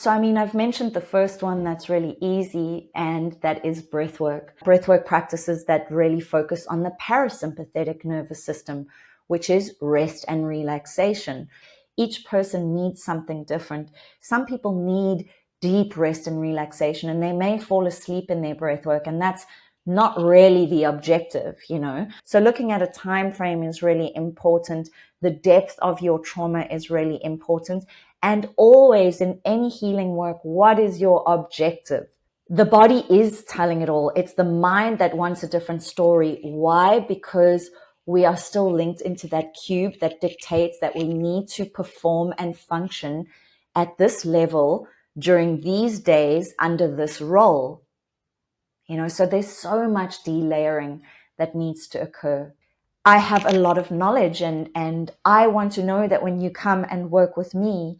So, I mean, I've mentioned the first one that's really easy, and that is breathwork. Breathwork practices that really focus on the parasympathetic nervous system, which is rest and relaxation. Each person needs something different. Some people need deep rest and relaxation, and they may fall asleep in their breathwork, and that's not really the objective, you know. So looking at a time frame is really important. The depth of your trauma is really important. And always in any healing work, what is your objective? The body is telling it all. It's the mind that wants a different story. Why? Because we are still linked into that cube that dictates that we need to perform and function at this level during these days under this role. You know, so there's so much delayering that needs to occur. I have a lot of knowledge, and I want to know that when you come and work with me,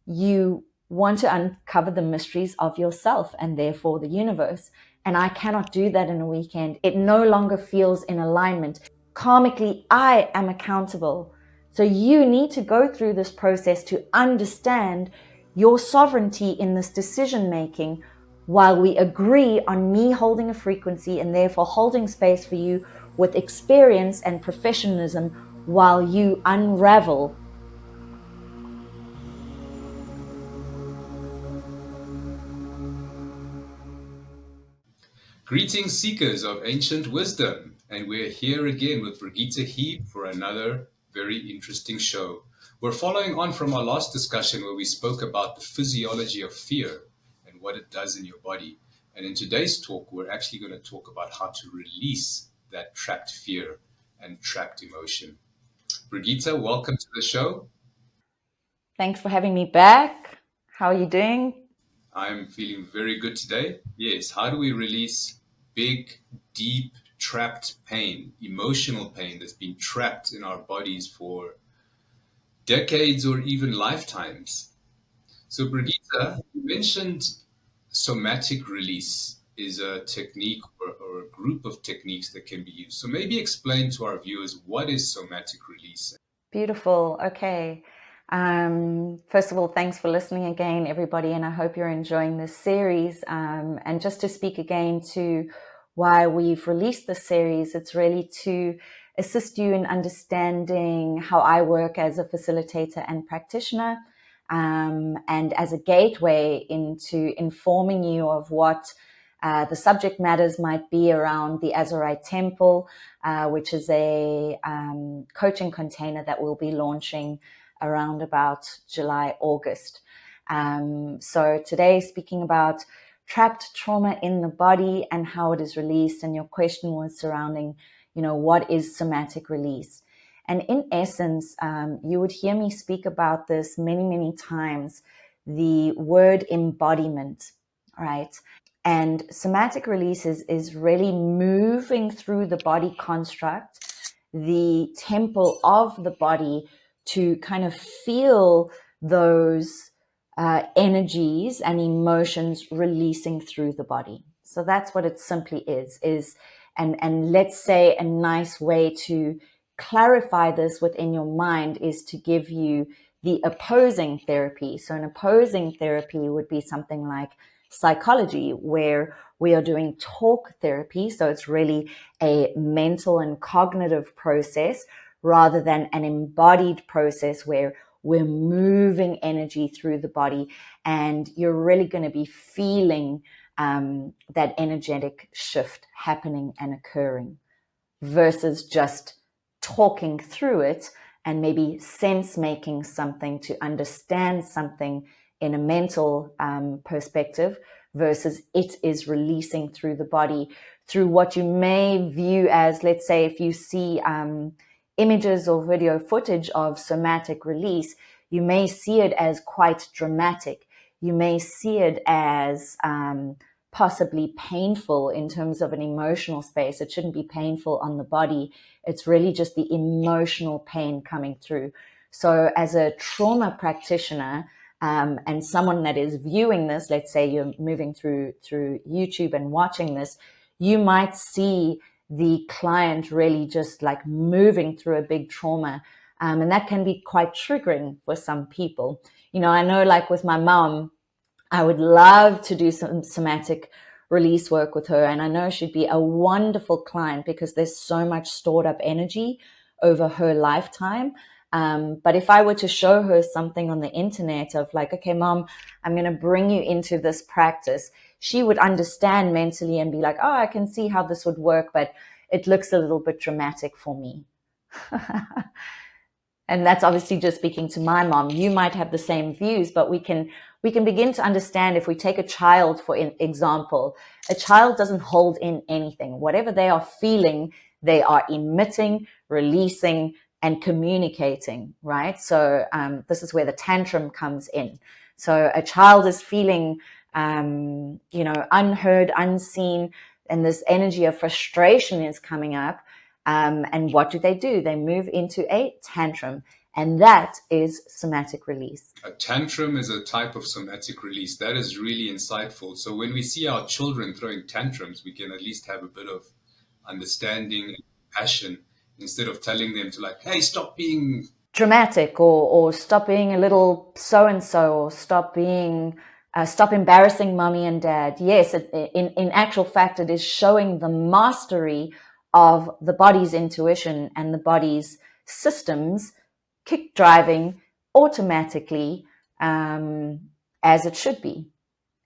you want to uncover the mysteries of yourself and therefore the universe. And I cannot do that in a weekend. It no longer feels in alignment. Karmically, I am accountable. So you need to go through this process to understand your sovereignty in this decision making, while we agree on me holding a frequency and therefore holding space for you with experience and professionalism while you unravel. Greetings, seekers of ancient wisdom, and we're here again with Brigitte Heeb for another very interesting show. We're following on from our last discussion where we spoke about the physiology of fear and what it does in your body. And in today's talk, we're actually going to talk about how to release that trapped fear and trapped emotion. Brigitte, welcome to the show. Thanks for having me back. How are you doing? I'm feeling very good today. Yes, how do we release big, deep, trapped pain, emotional pain that's been trapped in our bodies for decades or even lifetimes? So, Brigitte, you mentioned somatic release is a technique or a group of techniques that can be used. So, maybe explain to our viewers what is somatic release. Beautiful. Okay. First of all, thanks for listening again, everybody, and I hope you're enjoying this series. And just to speak again to why we've released this series, it's really to assist you in understanding how I work as a facilitator and practitioner, and as a gateway into informing you of what the subject matters might be around the AZURITE Temple, which is a coaching container that we'll be launching around about July, August. So today, speaking about trapped trauma in the body and how it is released. And your question was surrounding, you know, what is somatic release? And in essence, you would hear me speak about this many, many times, the word embodiment, right? And somatic release is really moving through the body construct, the temple of the body, to kind of feel those energies and emotions releasing through the body. So that's what it simply is. And let's say a nice way to clarify this within your mind is to give you the opposing therapy. So an opposing therapy would be something like psychology, where we are doing talk therapy. So it's really a mental and cognitive process rather than an embodied process where we're moving energy through the body, and you're really going to be feeling that energetic shift happening and occurring, versus just talking through it and maybe sense making something to understand something in a mental perspective, versus it is releasing through the body through what you may view as, let's say, if you see images or video footage of somatic release, you may see it as quite dramatic. You may see it as possibly painful in terms of an emotional space. It shouldn't be painful on the body. It's really just the emotional pain coming through. So as a trauma practitioner, and someone that is viewing this, let's say you're moving through YouTube and watching this, you might see the client really just like moving through a big trauma. And that can be quite triggering for some people. You know, I know, like with my mom, I would love to do some somatic release work with her. And I know she'd be a wonderful client because there's so much stored up energy over her lifetime. But if I were to show her something on the internet of like, okay, mom, I'm going to bring you into this practice, she would understand mentally and be like, oh, I can see how this would work, but it looks a little bit dramatic for me. And that's obviously just speaking to my mom. You might have the same views, but we can begin to understand. If we take a child, for example, a child doesn't hold in anything. Whatever they are feeling, they are emitting, releasing, and communicating, right? So this is where the tantrum comes in. So a child is feeling, unheard, unseen, and this energy of frustration is coming up. And what do? They move into a tantrum, and that is somatic release. A tantrum is a type of somatic release. That is really insightful. So when we see our children throwing tantrums, we can at least have a bit of understanding and passion instead of telling them to like, hey, stop being dramatic, or stop being a little so-and-so, or stop embarrassing mommy and dad. Yes, in actual fact, it is showing the mastery of the body's intuition and the body's systems kick driving automatically, as it should be.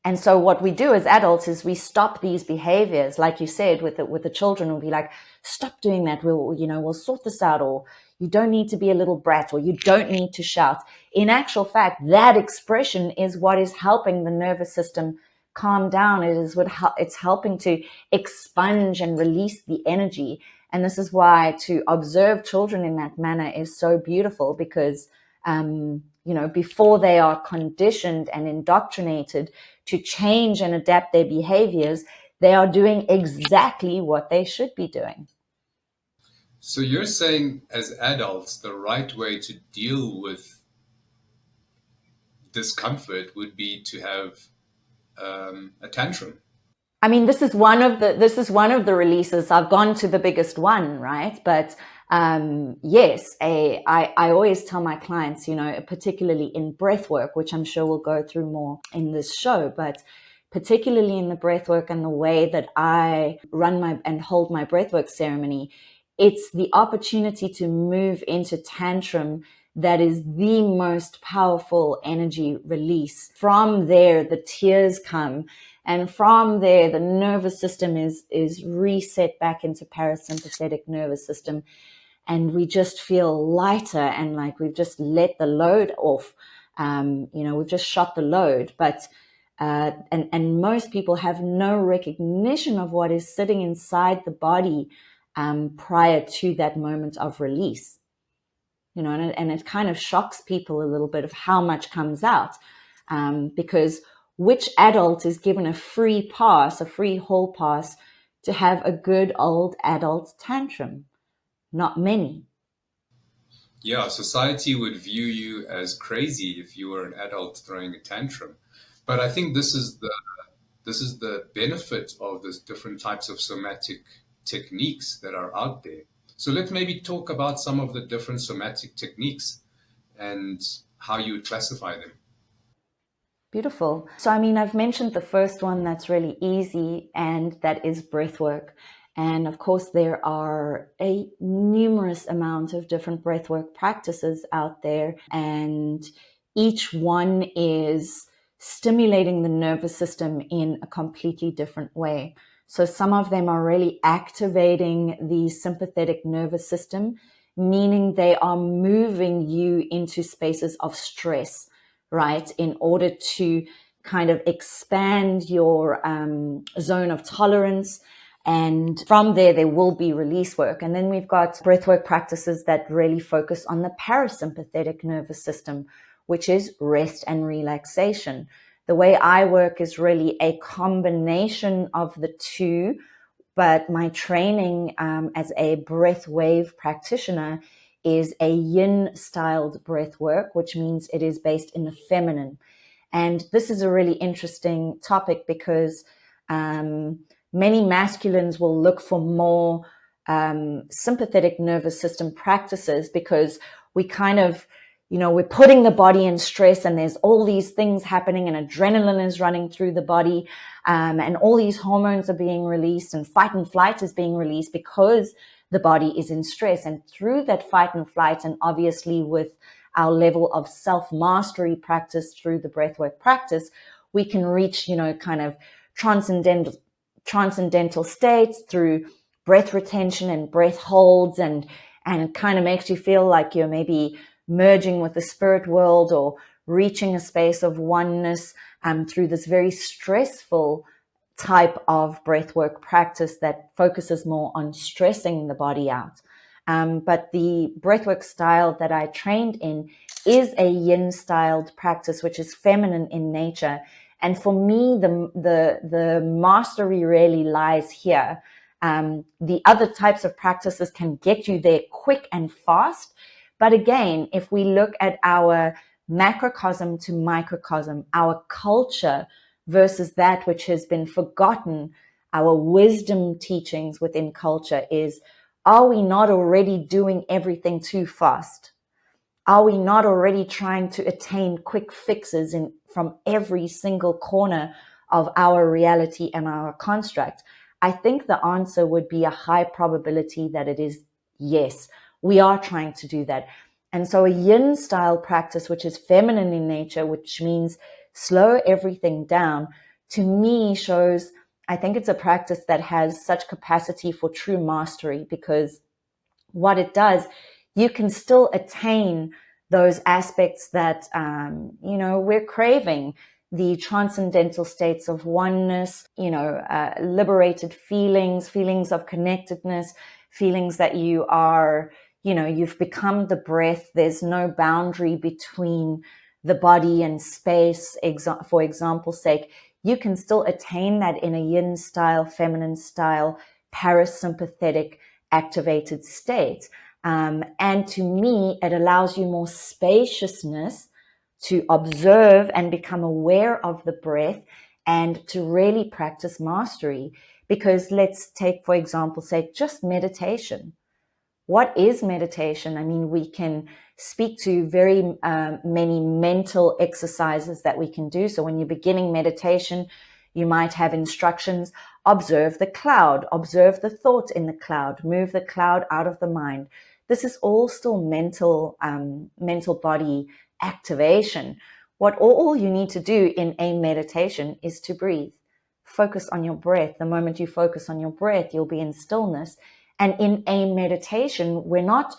And so what we do as adults is we stop these behaviors, like you said, with the children. We'll be like, stop doing that. We'll sort this out, or you don't need to be a little brat, or you don't need to shout. In actual fact, that expression is what is helping the nervous system calm down. It's helping to expunge and release the energy. And this is why to observe children in that manner is so beautiful, because before they are conditioned and indoctrinated to change and adapt their behaviors, they are doing exactly what they should be doing. So you're saying as adults, the right way to deal with discomfort would be to have a tantrum. I mean, this is one of the releases. I've gone to the biggest one, right? But yes, I always tell my clients, particularly in breathwork, which I'm sure we'll go through more in this show, but particularly in the breathwork and the way that I run and hold my breathwork ceremony, it's the opportunity to move into tantrum that is the most powerful energy release. From there, the tears come. And from there, the nervous system is reset back into parasympathetic nervous system. And we just feel lighter and like we've just let the load off. We've just shot the load. But and most people have no recognition of what is sitting inside the body prior to that moment of release. And it kind of shocks people a little bit of how much comes out, because which adult is given a free hall pass to have a good old adult tantrum? Not many. Yeah, society would view you as crazy if you were an adult throwing a tantrum. But I think this is the benefit of the different types of somatic techniques that are out there. So let's maybe talk about some of the different somatic techniques and how you would classify them. Beautiful. So, I mean, I've mentioned the first one that's really easy, and that is breathwork. And of course, there are a numerous amount of different breathwork practices out there, and each one is stimulating the nervous system in a completely different way. So some of them are really activating the sympathetic nervous system, meaning they are moving you into spaces of stress, right, in order to kind of expand your zone of tolerance. And from there will be release work. And then we've got breathwork practices that really focus on the parasympathetic nervous system, which is rest and relaxation. The way I work is really a combination of the two, but my training as a breath wave practitioner is a yin-styled breath work, which means it is based in the feminine. And this is a really interesting topic because many masculines will look for more sympathetic nervous system practices, because we kind of we're putting the body in stress, and there's all these things happening, and adrenaline is running through the body, and all these hormones are being released, and fight and flight is being released because the body is in stress. And through that fight and flight, and obviously with our level of self-mastery practice through the breathwork practice, we can reach, kind of transcendental states through breath retention and breath holds, and it kind of makes you feel like you're maybe merging with the spirit world or reaching a space of oneness through this very stressful type of breathwork practice that focuses more on stressing the body out. But the breathwork style that I trained in is a yin styled practice, which is feminine in nature. And for me, the mastery really lies here. The other types of practices can get you there quick and fast. But again, if we look at our macrocosm to microcosm, our culture versus that which has been forgotten, our wisdom teachings within culture is, are we not already doing everything too fast? Are we not already trying to attain quick fixes from every single corner of our reality and our construct? I think the answer would be a high probability that it is yes. We are trying to do that. And so a yin style practice, which is feminine in nature, which means slow everything down, to me shows, I think it's a practice that has such capacity for true mastery, because what it does, you can still attain those aspects that, we're craving, the transcendental states of oneness, liberated feelings of connectedness, feelings that you are, you've become the breath. There's no boundary between the body and space. For example's sake, you can still attain that in a yin style, feminine style, parasympathetic activated state. And to me, it allows you more spaciousness to observe and become aware of the breath and to really practice mastery. Because let's take, for example, say just meditation. What is meditation? I mean, we can speak to very many mental exercises that we can do. So when you're beginning meditation, you might have instructions: observe the cloud, observe the thought in the cloud, move the cloud out of the mind. This is all still mental body activation. What all you need to do in a meditation is to breathe. Focus on your breath. The moment you focus on your breath, you'll be in stillness. And in a meditation, we're not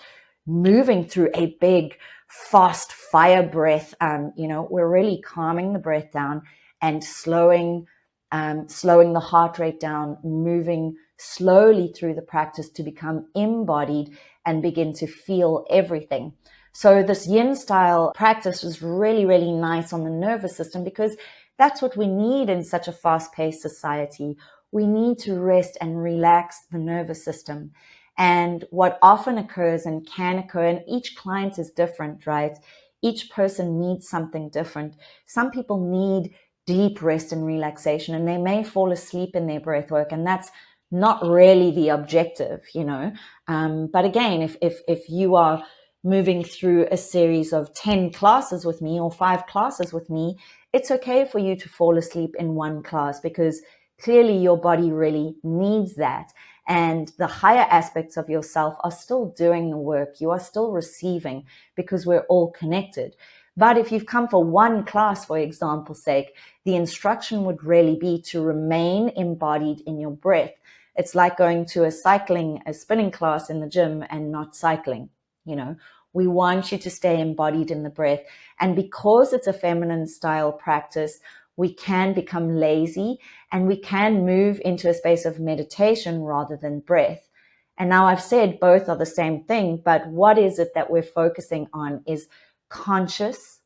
moving through a big, fast fire breath. We're really calming the breath down and slowing the heart rate down, moving slowly through the practice to become embodied and begin to feel everything. So this yin style practice was really, really nice on the nervous system, because that's what we need in such a fast-paced society. We need to rest and relax the nervous system. And what often occurs and can occur, and each client is different, right? Each person needs something different. Some people need deep rest and relaxation, and they may fall asleep in their breath work, and that's not really the objective, But again, if you are moving through a series of 10 classes with me or 5 classes with me, it's okay for you to fall asleep in one class, because clearly your body really needs that. And the higher aspects of yourself are still doing the work. You are still receiving, because we're all connected. But if you've come for one class, for example's sake, the instruction would really be to remain embodied in your breath. It's like going to a spinning class in the gym and not cycling. We want you to stay embodied in the breath. And because it's a feminine style practice, we can become lazy and we can move into a space of meditation rather than breath. And now I've said both are the same thing, but what is it that we're focusing on is conscious,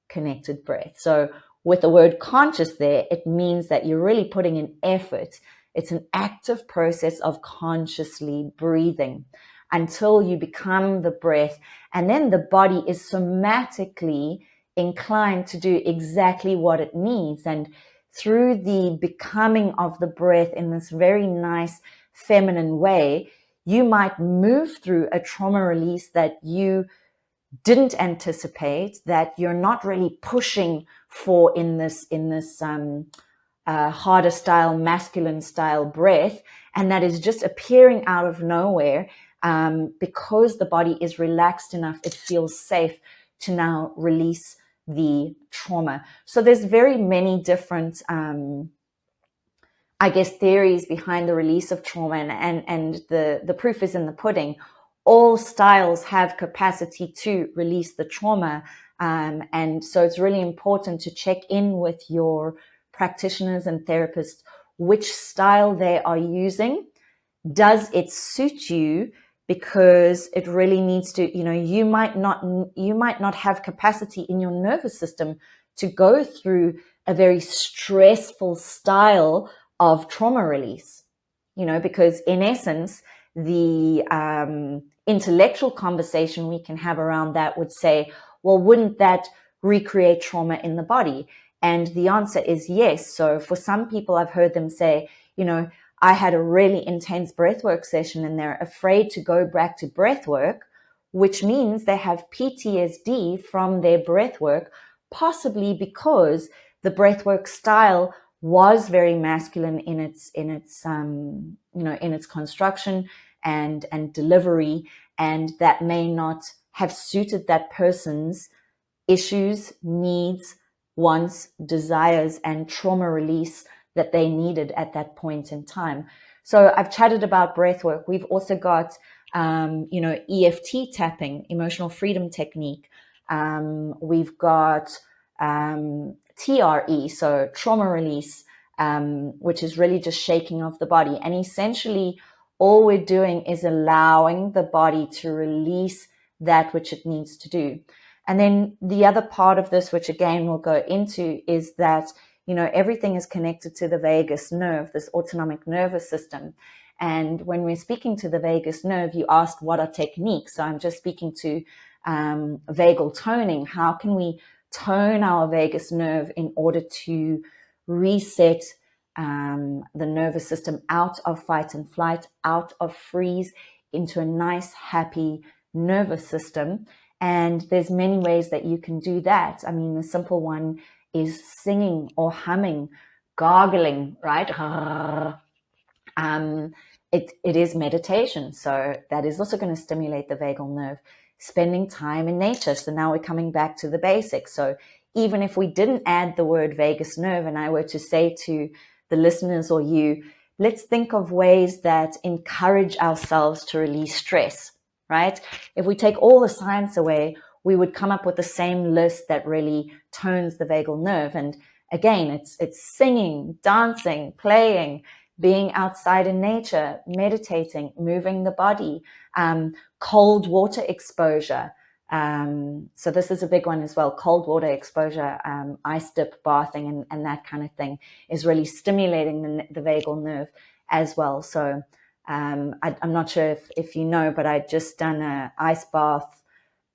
connected breath. So with the word conscious there, it means that you're really putting in effort. It's an active process of consciously breathing until you become the breath. And then the body is somatically inclined to do exactly what it needs. And through the becoming of the breath in this very nice feminine way, you might move through a trauma release that you didn't anticipate, that you're not really pushing for in this harder style, masculine style breath, and that is just appearing out of nowhere, because the body is relaxed enough, it feels safe to now release the trauma. So there's very many different I guess, theories behind the release of trauma, and the proof is in the pudding. All styles have capacity to release the trauma. And so it's really important to check in with your practitioners and therapists, which style they are using. Does it suit you? Because it really needs to, you might not have capacity in your nervous system to go through a very stressful style of trauma release, because in essence, the intellectual conversation we can have around that would say, well, wouldn't that recreate trauma in the body? And the answer is yes. So for some people, I've heard them say, I had a really intense breathwork session and they're afraid to go back to breathwork, which means they have PTSD from their breathwork, possibly because the breathwork style was very masculine in its construction and delivery, and that may not have suited that person's issues, needs, wants, desires, and trauma release that they needed at that point in time. So I've chatted about breathwork. We've also got, EFT tapping, emotional freedom technique. We've got TRE, so trauma release, which is really just shaking of the body. And essentially, all we're doing is allowing the body to release that which it needs to do. And then the other part of this, which again we'll go into, is that, everything is connected to the vagus nerve, this autonomic nervous system. And when we're speaking to the vagus nerve, you asked what are techniques. So I'm just speaking to vagal toning. How can we tone our vagus nerve in order to reset the nervous system out of fight and flight, out of freeze, into a nice, happy nervous system? And there's many ways that you can do that. I mean, the simple one is singing or humming, gargling, right? It is meditation. So that is also going to stimulate the vagal nerve. Spending time in nature. So now we're coming back to the basics. So even if we didn't add the word vagus nerve and I were to say to the listeners or you, let's think of ways that encourage ourselves to release stress, right? If we take all the science away, we would come up with the same list that really tones the vagal nerve. And again, it's singing, dancing, playing, being outside in nature, meditating, moving the body, cold water exposure. So this is a big one as well. Cold water exposure, ice dip bathing, and that kind of thing is really stimulating the vagal nerve as well. So I'm not sure if you know, but I'd just done an ice bath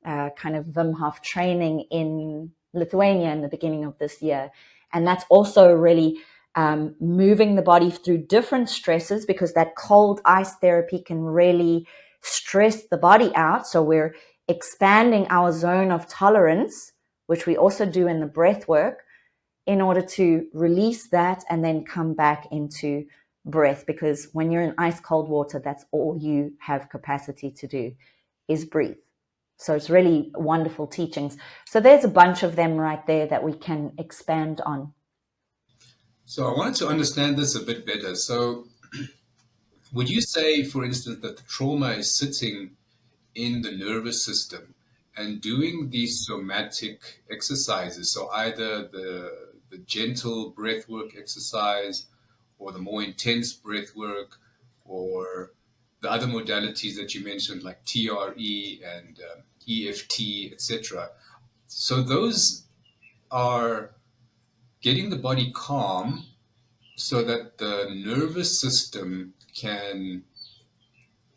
kind of Wim Hof training in Lithuania in the beginning of this year. And that's also really moving the body through different stresses, because that cold ice therapy can really stress the body out. So we're expanding our zone of tolerance, which we also do in the breath work, in order to release that and then come back into breath. Because when you're in ice cold water, that's all you have capacity to do is breathe. So it's really wonderful teachings. So there's a bunch of them right there that we can expand on. So I wanted to understand this a bit better. So would you say, for instance, that the trauma is sitting in the nervous system and doing these somatic exercises? So either the gentle breath work exercise or the more intense breath work or the other modalities that you mentioned like TRE and EFT, etc. So those are getting the body calm so that the nervous system can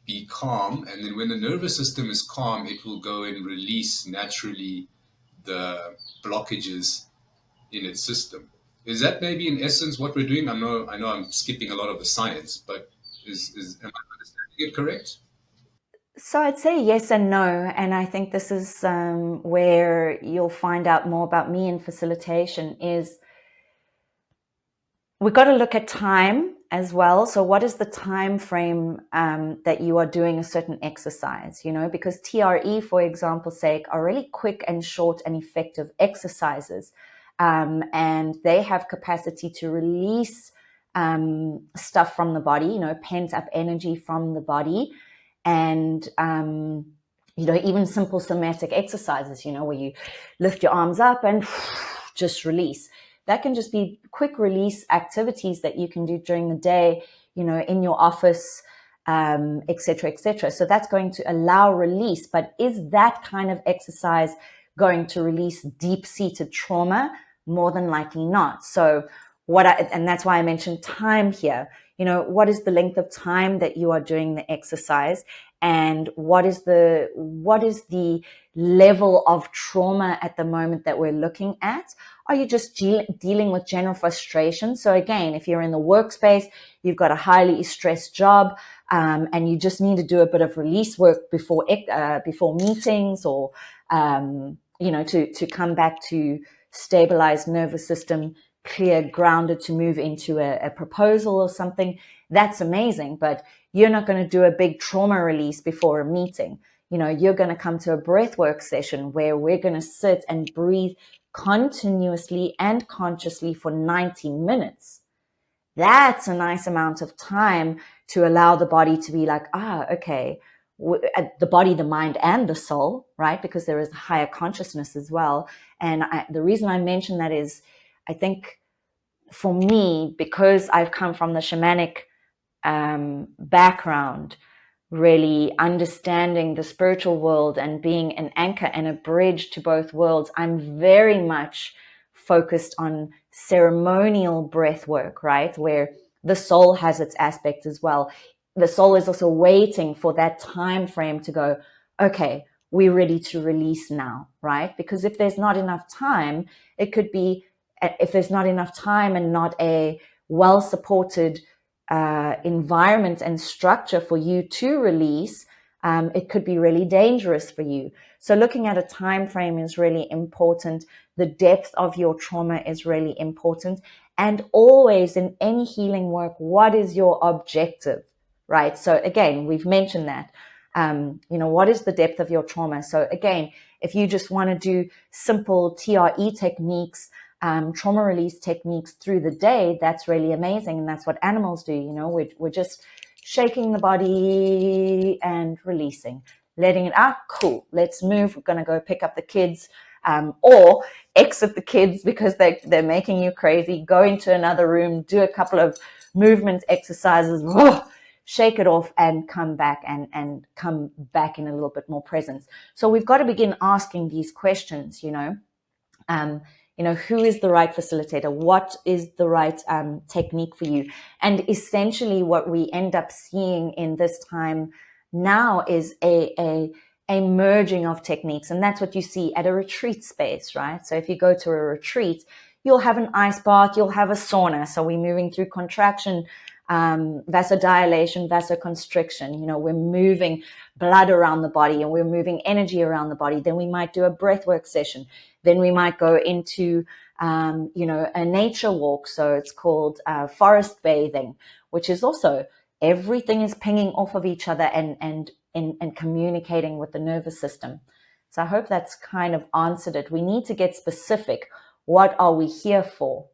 be calm. And then when the nervous system is calm, it will go and release naturally the blockages in its system. Is that maybe in essence what we're doing? I know I'm skipping a lot of the science, but am I understanding it correct? So I'd say yes and no. And I think this is where you'll find out more about me in facilitation is we've got to look at time as well. So what is the time frame that you are doing a certain exercise, because TRE, for example's sake, are really quick and short and effective exercises. And they have capacity to release stuff from the body, pent up energy from the body. And, even simple somatic exercises, where you lift your arms up and just release. That can just be quick release activities that you can do during the day, in your office, et cetera, et cetera. So that's going to allow release. But is that kind of exercise going to release deep-seated trauma? More than likely not. So and that's why I mentioned time here. What is the length of time that you are doing the exercise, and what is the level of trauma at the moment that we're looking at? Are you just dealing with general frustration? So again, if you're in the workspace, you've got a highly stressed job, and you just need to do a bit of release work before meetings, or to come back to stabilized nervous system, clear, grounded, to move into a proposal or something, that's amazing. But you're not going to do a big trauma release before a meeting. You're going to come to a breathwork session where we're going to sit and breathe continuously and consciously for 90 minutes. That's a nice amount of time to allow the body to be like, okay, the body, the mind, and the soul, right? Because there is higher consciousness as well. And the reason I mention that is, I think for me, because I've come from the shamanic background, really understanding the spiritual world and being an anchor and a bridge to both worlds, I'm very much focused on ceremonial breath work, right? Where the soul has its aspect as well. The soul is also waiting for that time frame to go, okay, we're ready to release now, right? Because if there's not enough time, it could be, if there's not enough time and not a well-supported environment and structure for you to release, it could be really dangerous for you. So looking at a time frame is really important. The depth of your trauma is really important. And always in any healing work, what is your objective, right? So again, we've mentioned that. What is the depth of your trauma? So again, if you just want to do simple TRE techniques, trauma release techniques through the day, that's really amazing. And that's what animals do. We're just shaking the body and releasing, letting it out. Cool. Let's move. We're going to go pick up the kids, or exit the kids because they're making you crazy. Go into another room, do a couple of movement exercises, shake it off, and come back and come back in a little bit more presence. So we've got to begin asking these questions, who is the right facilitator? What is the right technique for you? And essentially what we end up seeing in this time now is a merging of techniques. And that's what you see at a retreat space, right? So if you go to a retreat, you'll have an ice bath, you'll have a sauna. So we're moving through contraction, vasodilation, vasoconstriction. We're moving blood around the body and we're moving energy around the body. Then we might do a breathwork session. Then we might go into, a nature walk. So it's called forest bathing, which is also everything is pinging off of each other and communicating with the nervous system. So I hope that's kind of answered it. We need to get specific. What are we here for?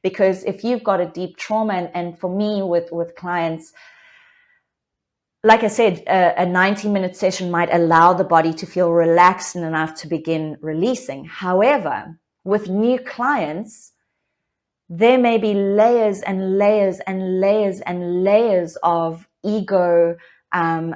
Because if you've got a deep trauma, and for me with clients, like I said, a 90-minute session might allow the body to feel relaxed enough to begin releasing. However, with new clients, there may be layers and layers and layers and layers of ego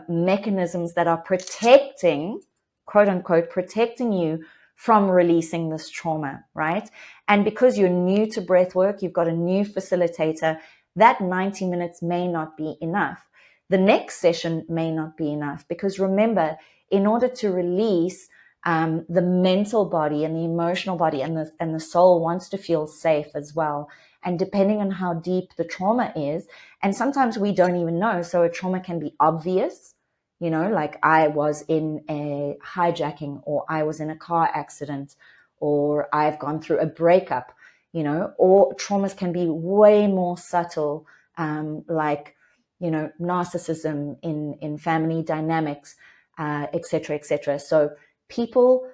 mechanisms that are protecting, quote unquote, protecting you from releasing this trauma, right? And because you're new to breath work, you've got a new facilitator, that 90 minutes may not be enough. The next session may not be enough, because remember, in order to release, the mental body and the emotional body and the soul wants to feel safe as well. And depending on how deep the trauma is, and sometimes we don't even know, so a trauma can be obvious, like I was in a hijacking, or I was in a car accident, or I've gone through a breakup, or traumas can be way more subtle, like, narcissism in family dynamics, etc., etc. So people,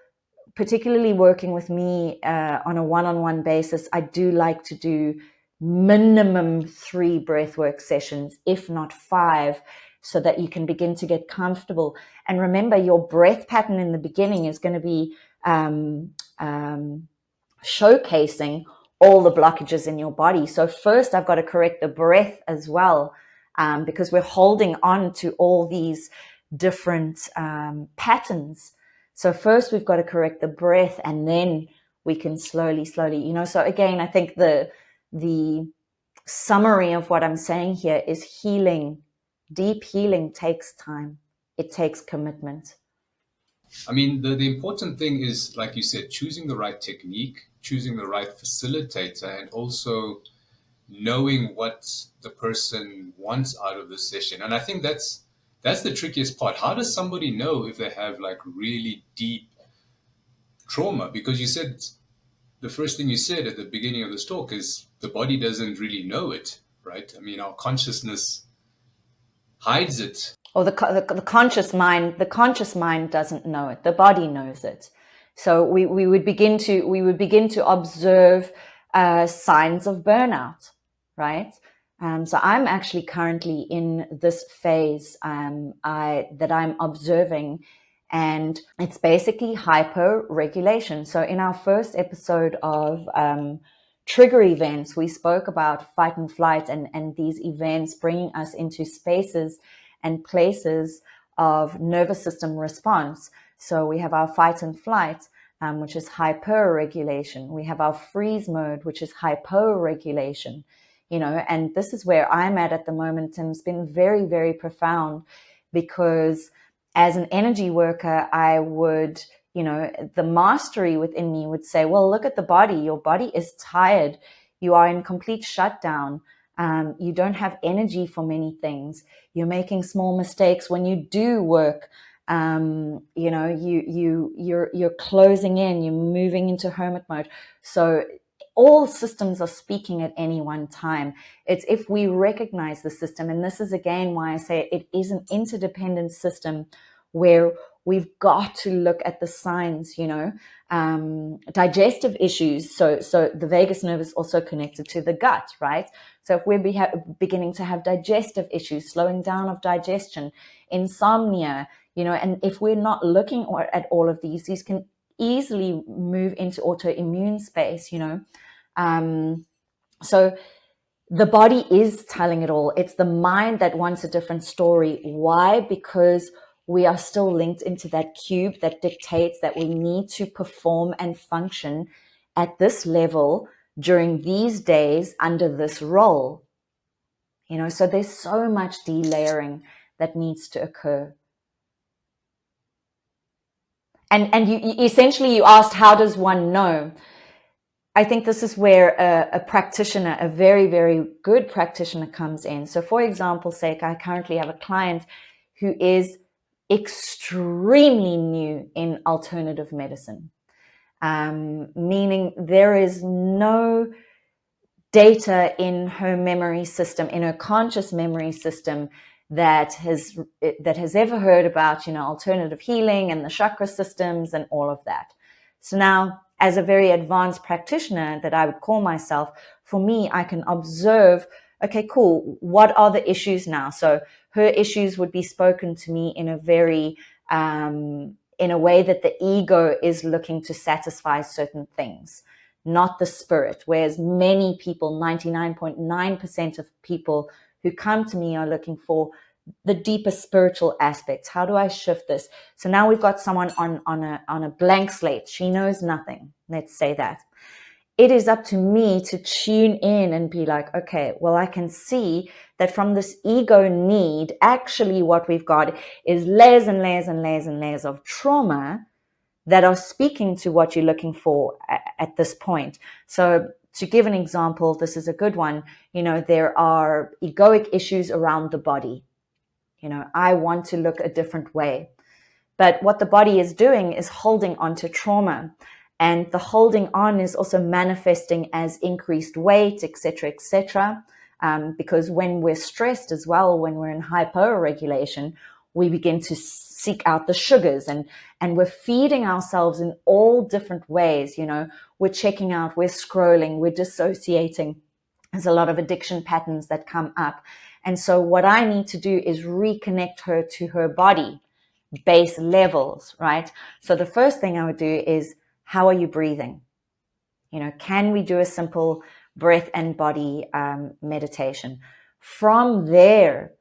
particularly working with me on a one-on-one basis, I do like to do minimum 3 breathwork sessions, if not 5, so that you can begin to get comfortable. And remember, your breath pattern in the beginning is going to be showcasing all the blockages in your body. So first I've got to correct the breath as well, because we're holding on to all these different patterns. So first we've got to correct the breath, and then we can slowly, so again, I think the summary of what I'm saying here is healing. Deep healing takes time. It takes commitment. I mean, the important thing is, like you said, choosing the right technique, choosing the right facilitator, and also knowing what the person wants out of the session. And I think that's the trickiest part. How does somebody know if they have like really deep trauma? Because you said, the first thing you said at the beginning of this talk is the body doesn't really know it, right? I mean, our consciousness hides it. Or the conscious mind doesn't know it. The body knows it. So we would begin to observe signs of burnout, right? So I'm actually currently in this phase that I'm observing, and it's basically hyper-regulation. So in our first episode of trigger events, we spoke about fight and flight, and these events bringing us into spaces and places of nervous system response. So we have our fight and flight, which is hyper-regulation. We have our freeze mode, which is hypo-regulation, and this is where I'm at the moment. And it's been very, very profound, because as an energy worker, I would, the mastery within me would say, well, look at the body. Your body is tired. You are in complete shutdown. You don't have energy for many things. You're making small mistakes when you do work. You're closing in. You're moving into hermit mode. So all systems are speaking at any one time. It's if we recognize the system, and this is again why I say it is an interdependent system, where we've got to look at the signs, digestive issues. So the vagus nerve is also connected to the gut, right? So if we're beginning to have digestive issues, slowing down of digestion, insomnia, and if we're not looking at all of these can easily move into autoimmune space, so the body is telling it all. It's the mind that wants a different story. Why? Because we are still linked into that cube that dictates that we need to perform and function at this level during these days under this role. So there's so much delayering that needs to occur. And you essentially, you asked, how does one know? I think this is where a practitioner, a very, very good practitioner, comes in. So for example's sake, I currently have a client who is extremely new in alternative medicine, meaning there is no data in her memory system, in her conscious memory system, that has ever heard about, alternative healing and the chakra systems and all of that. So now, as a very advanced practitioner that I would call myself, for me, I can observe, okay, cool, what are the issues now? So her issues would be spoken to me in a very, in a way that the ego is looking to satisfy certain things, not the spirit. Whereas many people, 99.9% of people who come to me, are looking for the deeper spiritual aspects. How do I shift this? So now we've got someone on a blank slate. She knows nothing. Let's say that. It is up to me to tune in and be like, okay, well, I can see that from this ego need, actually what we've got is layers and layers and layers and layers of trauma that are speaking to what you're looking for at this point. So to give an example, this is a good one. There are egoic issues around the body. I want to look a different way. But what the body is doing is holding on to trauma. And the holding on is also manifesting as increased weight, etc., etc. Because when we're stressed as well, when we're in hyperregulation, we begin to seek out the sugars, and we're feeding ourselves in all different ways. We're checking out, we're scrolling, we're dissociating. There's a lot of addiction patterns that come up. And so what I need to do is reconnect her to her body base levels, right? So the first thing I would do is, how are you breathing? Can we do a simple breath and body meditation? From there,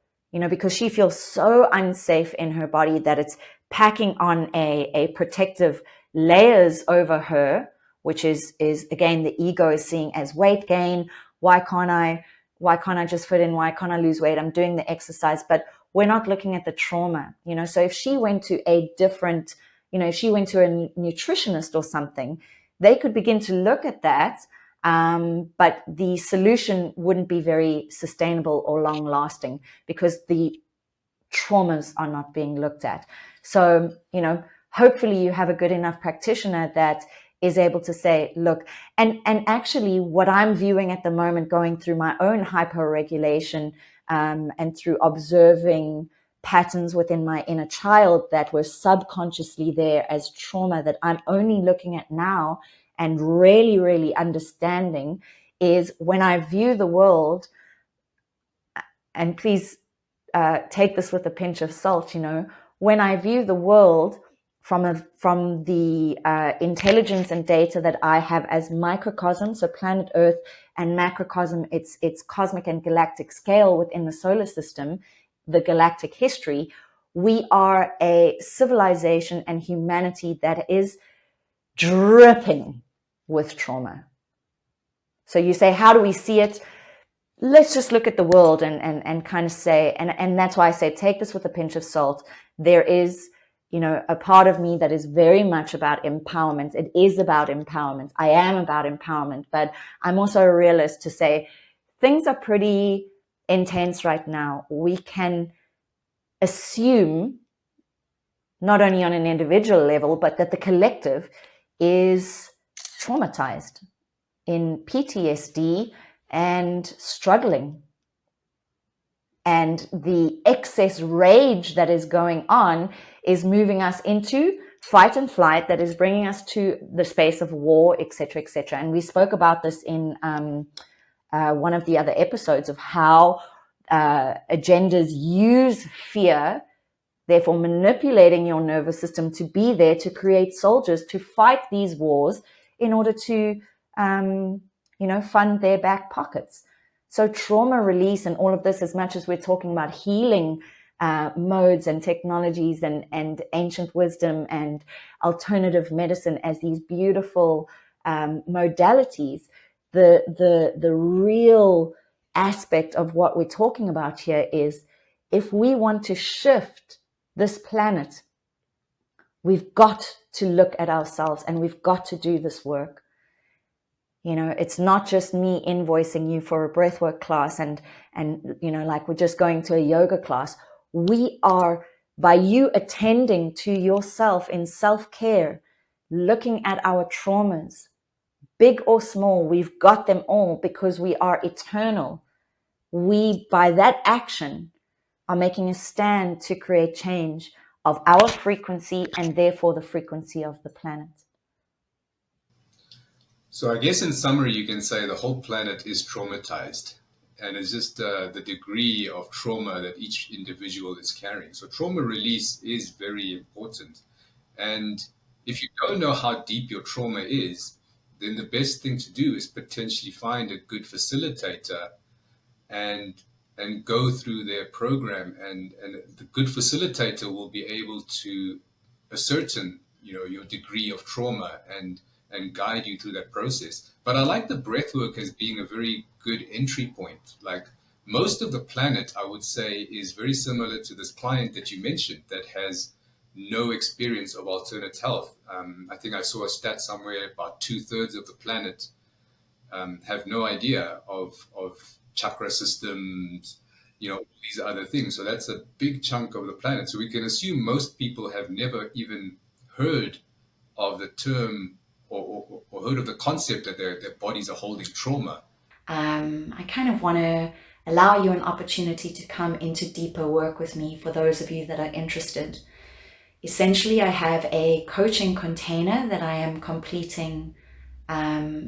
because she feels so unsafe in her body that it's packing on a protective layers over her, which is again, the ego is seeing as weight gain. Why can't I just fit in? Why can't I lose weight? I'm doing the exercise, but we're not looking at the trauma. So if she went to a different, if she went to a nutritionist or something, they could begin to look at that, but the solution wouldn't be very sustainable or long lasting because the traumas are not being looked at. So, hopefully you have a good enough practitioner that is able to say, look, and actually what I'm viewing at the moment, going through my own hyperregulation, and through observing patterns within my inner child that were subconsciously there as trauma that I'm only looking at now and really, really understanding, is when I view the world, and please take this with a pinch of salt, when I view the world from the intelligence and data that I have as microcosm, so planet Earth, and macrocosm, it's cosmic and galactic scale within the solar system, the galactic history, we are a civilization and humanity that is dripping with trauma. So you say, how do we see it? Let's just look at the world and kind of say, and that's why I say, take this with a pinch of salt. There is, a part of me that is very much about empowerment. It is about empowerment. I am about empowerment, but I'm also a realist to say things are pretty intense right now. We can assume, not only on an individual level, but that the collective is traumatized, in PTSD and struggling. And the excess rage that is going on is moving us into fight and flight, that is bringing us to the space of war, etc., etc. And we spoke about this in one of the other episodes of how agendas use fear, therefore manipulating your nervous system to be there to create soldiers to fight these wars in order to, fund their back pockets. So trauma release and all of this, as much as we're talking about healing modes and technologies and ancient wisdom and alternative medicine as these beautiful modalities, the real aspect of what we're talking about here is, if we want to shift this planet, we've got to look at ourselves and we've got to do this work. It's not just me invoicing you for a breathwork class and like we're just going to a yoga class. We are, by you attending to yourself in self-care, looking at our traumas, big or small, we've got them all because we are eternal. We, by that action, are making a stand to create change of our frequency and therefore the frequency of the planet. So I guess in summary, you can say the whole planet is traumatized, and it's just the degree of trauma that each individual is carrying. So trauma release is very important. And if you don't know how deep your trauma is, then the best thing to do is potentially find a good facilitator and go through their program, and the good facilitator will be able to ascertain your degree of trauma and guide you through that process. But I like the breathwork as being a very good entry point. Like, most of the planet, I would say, is very similar to this client that you mentioned that has no experience of alternate health. I think I saw a stat somewhere about 2/3 of the planet have no idea of chakra systems, these other things. So that's a big chunk of the planet. So we can assume most people have never even heard of the term or heard of the concept that their bodies are holding trauma. I kind of want to allow you an opportunity to come into deeper work with me for those of you that are interested. Essentially, I have a coaching container that I am completing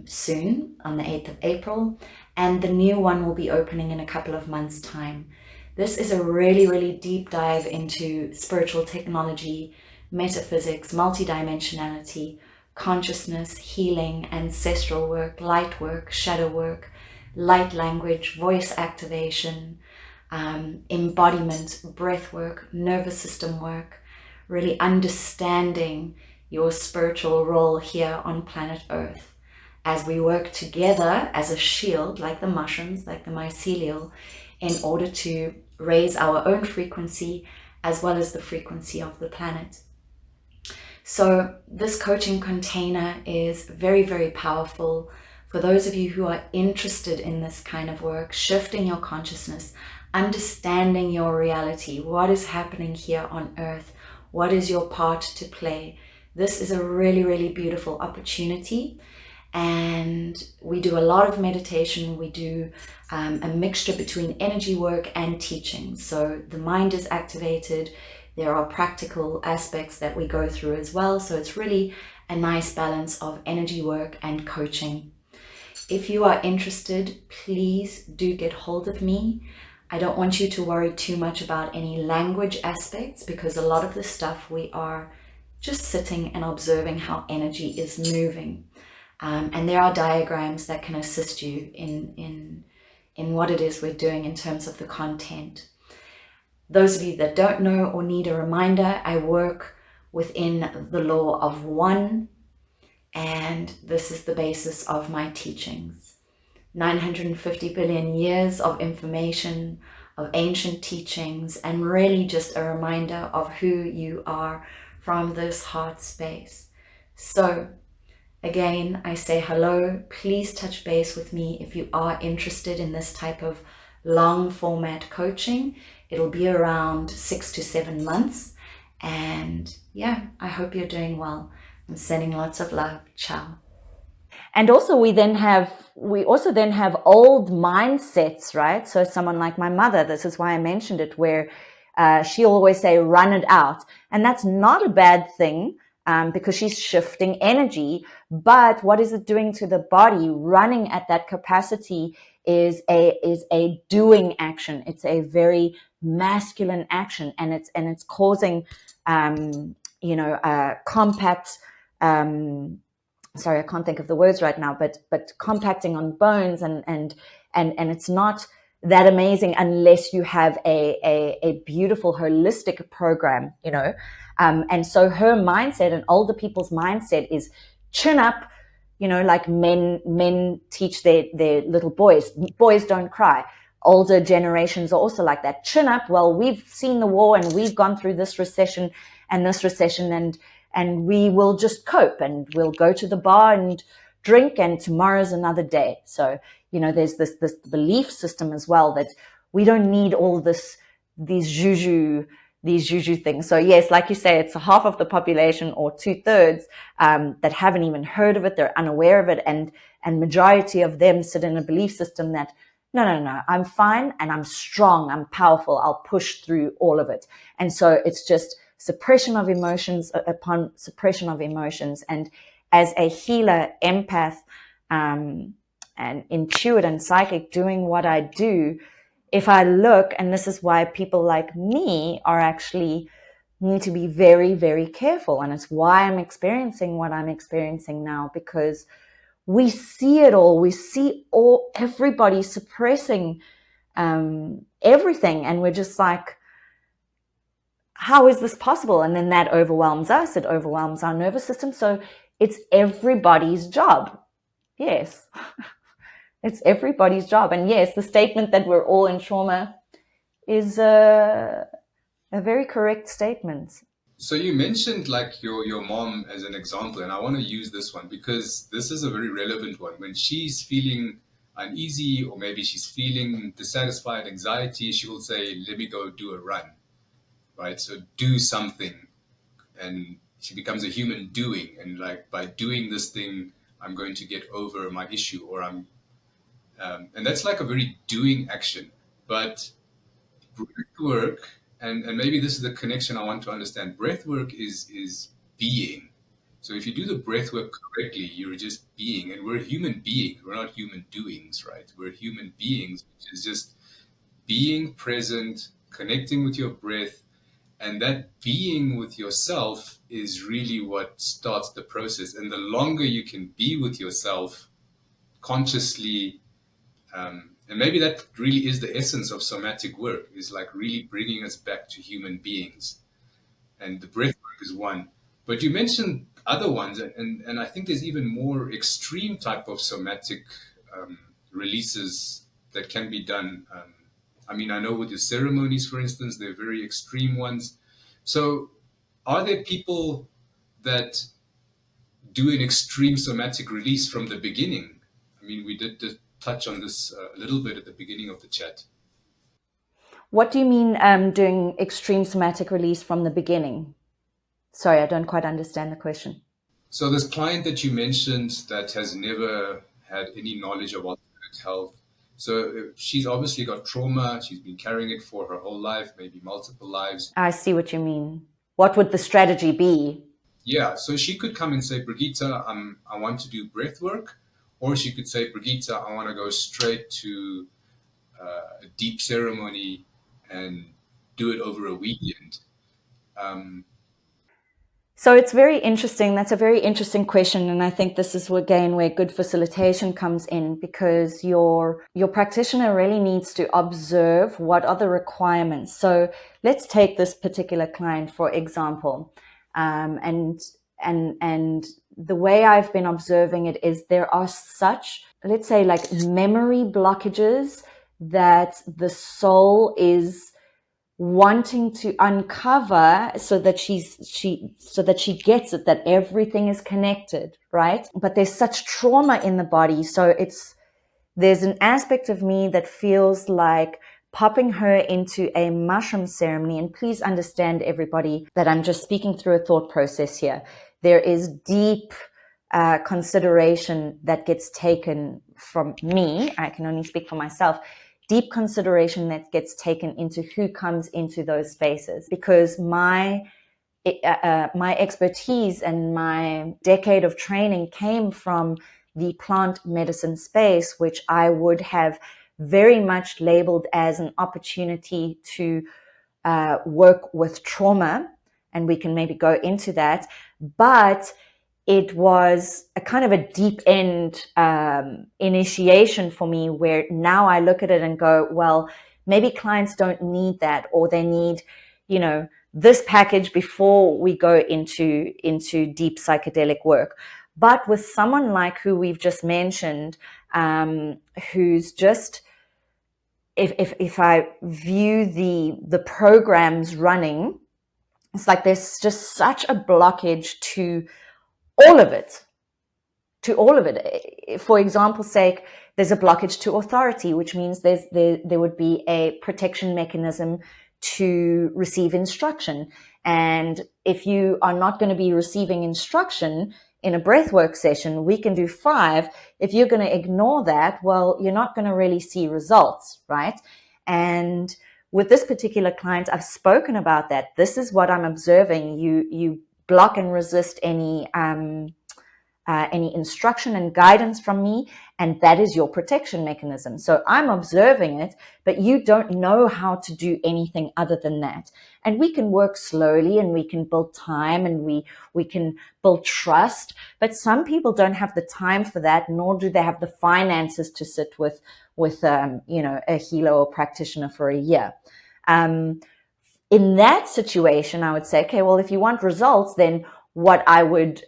soon on the 8th of April, and the new one will be opening in a couple of months' time. This is a really, really deep dive into spiritual technology, metaphysics, multidimensionality, consciousness, healing, ancestral work, shadow work, light language, voice activation, embodiment, breath work, nervous system work, really understanding your spiritual role here on planet Earth as we work together as a shield, like the mushrooms, like the mycelial, in order to raise our own frequency as well as the frequency of the planet. So this coaching container is very, very powerful for those of you who are interested in this kind of work, shifting your consciousness, understanding your reality, what is happening here on Earth, what is your part to play. This is a really, really beautiful opportunity. And we do a lot of meditation. We do a mixture between energy work and teaching. So the mind is activated. There are practical aspects that we go through as well. So it's really a nice balance of energy work and coaching. If you are interested, please do get hold of me. I don't want you to worry too much about any language aspects, because a lot of the stuff we are just sitting and observing how energy is moving. And there are diagrams that can assist you in what it is we're doing in terms of the content. Those of you that don't know or need a reminder, I work within the law of one, and this is the basis of my teachings. 950 billion years of information, of ancient teachings, and really just a reminder of who you are from this heart space. So again, I say hello. Please touch base with me if you are interested in this type of long format coaching. It'll be around 6 to 7 months. And yeah, I hope you're doing well. I'm sending lots of love. Ciao. And also we also then have old mindsets, right? So someone like my mother, this is why I mentioned it, where she always say, run it out. And that's not a bad thing. Because she's shifting energy. But what is it doing to the body? Running at that capacity is a doing action. It's a very masculine action, and it's causing compact. Sorry, I can't think of the words right now, but compacting on bones, and it's not that amazing unless you have a beautiful holistic program, and so her mindset and older people's mindset is chin up, like men teach their little boys don't cry. Older generations are also like that. Chin up. Well, we've seen the war and we've gone through this recession and we will just cope, and we'll go to the bar and drink, and tomorrow's another day. So, there's this belief system as well that we don't need all these juju things. So yes, like you say, it's half of the population or 2/3 that haven't even heard of it. They're unaware of it. And majority of them sit in a belief system that, no, I'm fine and I'm strong, I'm powerful, I'll push through all of it. And so it's just suppression of emotions upon suppression of emotions. And as a healer, empath, and intuitive and psychic, doing what I do, if I look, and this is why people like me are actually need to be very, very careful. And it's why I'm experiencing what I'm experiencing now, because we see it all. We see everybody suppressing everything. And we're just like, how is this possible? And then that overwhelms us. It overwhelms our nervous system. So it's everybody's job. Yes. It's everybody's job. And yes, the statement that we're all in trauma is a very correct statement. So you mentioned like your mom as an example, and I want to use this one because this is a very relevant one. When she's feeling uneasy, or maybe she's feeling dissatisfied, anxiety, she will say, let me go do a run, right? So do something, and she becomes a human doing. And like, by doing this thing, I'm going to get over my issue, or and that's like a very doing action. But breath work, and maybe this is the connection I want to understand. Breath work is being. So if you do the breath work correctly, you're just being, and we're human beings. We're not human doings, right? We're human beings, which is just being present, connecting with your breath, and that being with yourself is really what starts the process. And the longer you can be with yourself consciously, and maybe that really is the essence of somatic work, is like really bringing us back to human beings. And the breath work is one. But you mentioned other ones, and I think there's even more extreme type of somatic releases that can be done. I mean, I know with the ceremonies, for instance, they're very extreme ones. So are there people that do an extreme somatic release from the beginning? I mean, we did touch on this a little bit at the beginning of the chat. What do you mean doing extreme somatic release from the beginning? Sorry, I don't quite understand the question. So this client that you mentioned that has never had any knowledge of alternative health, so she's obviously got trauma. She's been carrying it for her whole life, maybe multiple lives. I see what you mean. What would the strategy be? Yeah, so she could come and say, Brigitte, I want to do breath work. Or she could say, Brigitte, I want to go straight to a deep ceremony and do it over a weekend. So it's very interesting. That's a very interesting question. And I think this is, again, where good facilitation comes in, because your practitioner really needs to observe what are the requirements. So let's take this particular client, for example. And the way I've been observing it is there are such, let's say, like memory blockages that the soul is wanting to uncover, so that she gets it, that everything is connected, right? But there's such trauma in the body, so there's an aspect of me that feels like popping her into a mushroom ceremony. And please understand, everybody, that I'm just speaking through a thought process here. There is deep consideration that gets taken from me. I can only speak for myself. Deep consideration that gets taken into who comes into those spaces, because my expertise and my decade of training came from the plant medicine space, which I would have very much labeled as an opportunity to work with trauma, and we can maybe go into that. But it was a kind of a deep end initiation for me, where now I look at it and go, well, maybe clients don't need that, or they need, this package before we go into deep psychedelic work. But with someone like who we've just mentioned, who's just, if I view the programs running, it's like there's just such a blockage to all of it. For example's sake, there's a blockage to authority, which means there would be a protection mechanism to receive instruction. And if you are not going to be receiving instruction in a breathwork session, we can do 5. If you're going to ignore that, well, you're not going to really see results, right? And with this particular client, I've spoken about that. This is what I'm observing. You block and resist any instruction and guidance from me, and that is your protection mechanism. So I'm observing it, but you don't know how to do anything other than that. And we can work slowly, and we can build time, and we can build trust, but some people don't have the time for that, nor do they have the finances to sit with a healer or practitioner for a year. In that situation, I would say, okay, well, if you want results, then what I would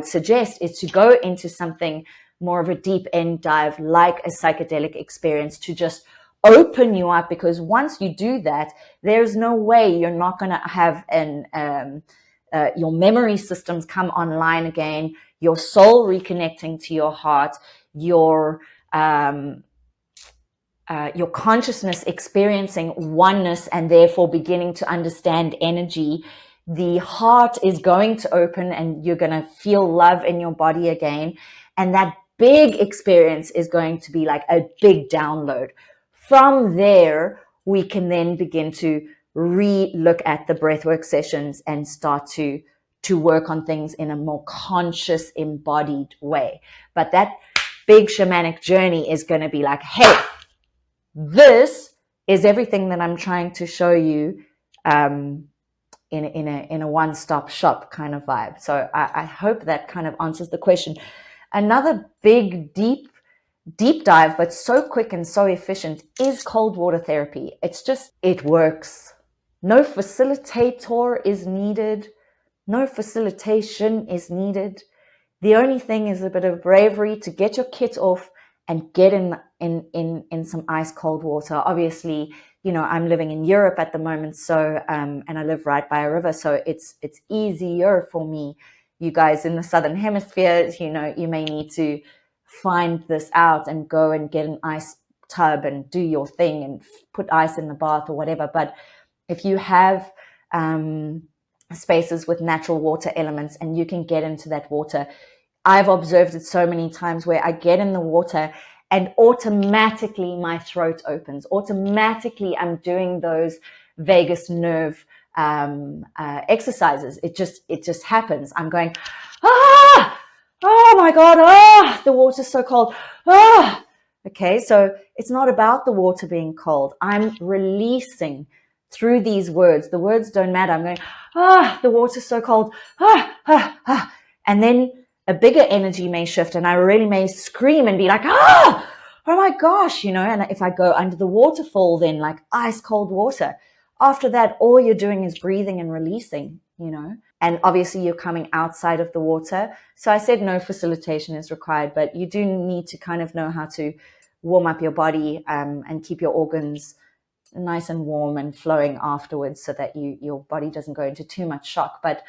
suggest is to go into something more of a deep end dive, like a psychedelic experience, to just open you up. Because once you do that, there's no way you're not going to have your memory systems come online again, your soul reconnecting to your heart, your your consciousness experiencing oneness and therefore beginning to understand energy, the heart is going to open and you're going to feel love in your body again. And that big experience is going to be like a big download. From there, we can then begin to re-look at the breathwork sessions and start to work on things in a more conscious, embodied way. But that big shamanic journey is going to be like, hey, this is everything that I'm trying to show you in a one-stop shop kind of vibe. So I hope that kind of answers the question. Another big, deep dive, but so quick and so efficient, is cold water therapy. It works. No facilitator is needed. No facilitation is needed. The only thing is a bit of bravery to get your kit off and get in some ice cold water. Obviously, I'm living in Europe at the moment, so and I live right by a river, so it's easier for me. You guys in the southern hemisphere, you may need to find this out and go and get an ice tub and do your thing and put ice in the bath or whatever. But if you have spaces with natural water elements and you can get into that water, I've observed it so many times where I get in the water and automatically my throat opens. Automatically I'm doing those vagus nerve exercises. It just happens. I'm going, oh my God, the water's so cold. Okay, so it's not about the water being cold. I'm releasing through these words. The words don't matter. I'm going, the water's so cold. And then a bigger energy may shift and I really may scream and be like, oh my gosh, and if I go under the waterfall, then like ice cold water. After that, all you're doing is breathing and releasing, and obviously you're coming outside of the water. So I said no facilitation is required, but you do need to kind of know how to warm up your body and keep your organs nice and warm and flowing afterwards so that your body doesn't go into too much shock. But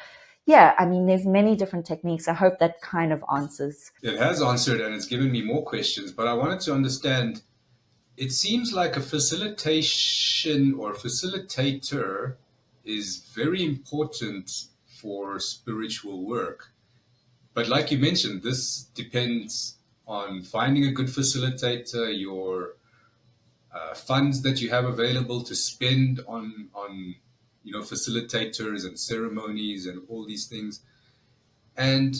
yeah, I mean, there's many different techniques. I hope that kind of answers. It has answered, and it's given me more questions, but I wanted to understand, it seems like a facilitation or facilitator is very important for spiritual work. But like you mentioned, this depends on finding a good facilitator, your funds that you have available to spend on facilitators and ceremonies and all these things, and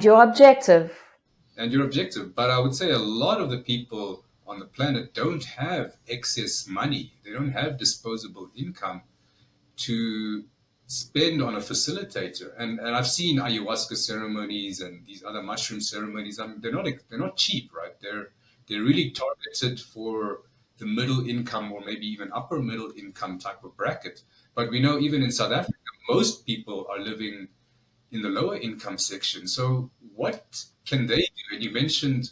your objective. But I would say a lot of the people on the planet don't have excess money. They don't have disposable income to spend on a facilitator. And I've seen ayahuasca ceremonies and these other mushroom ceremonies. I mean, they're not cheap, right? They're really targeted for the middle income or maybe even upper middle income type of bracket. But we know even in South Africa, most people are living in the lower income section. So what can they do? And you mentioned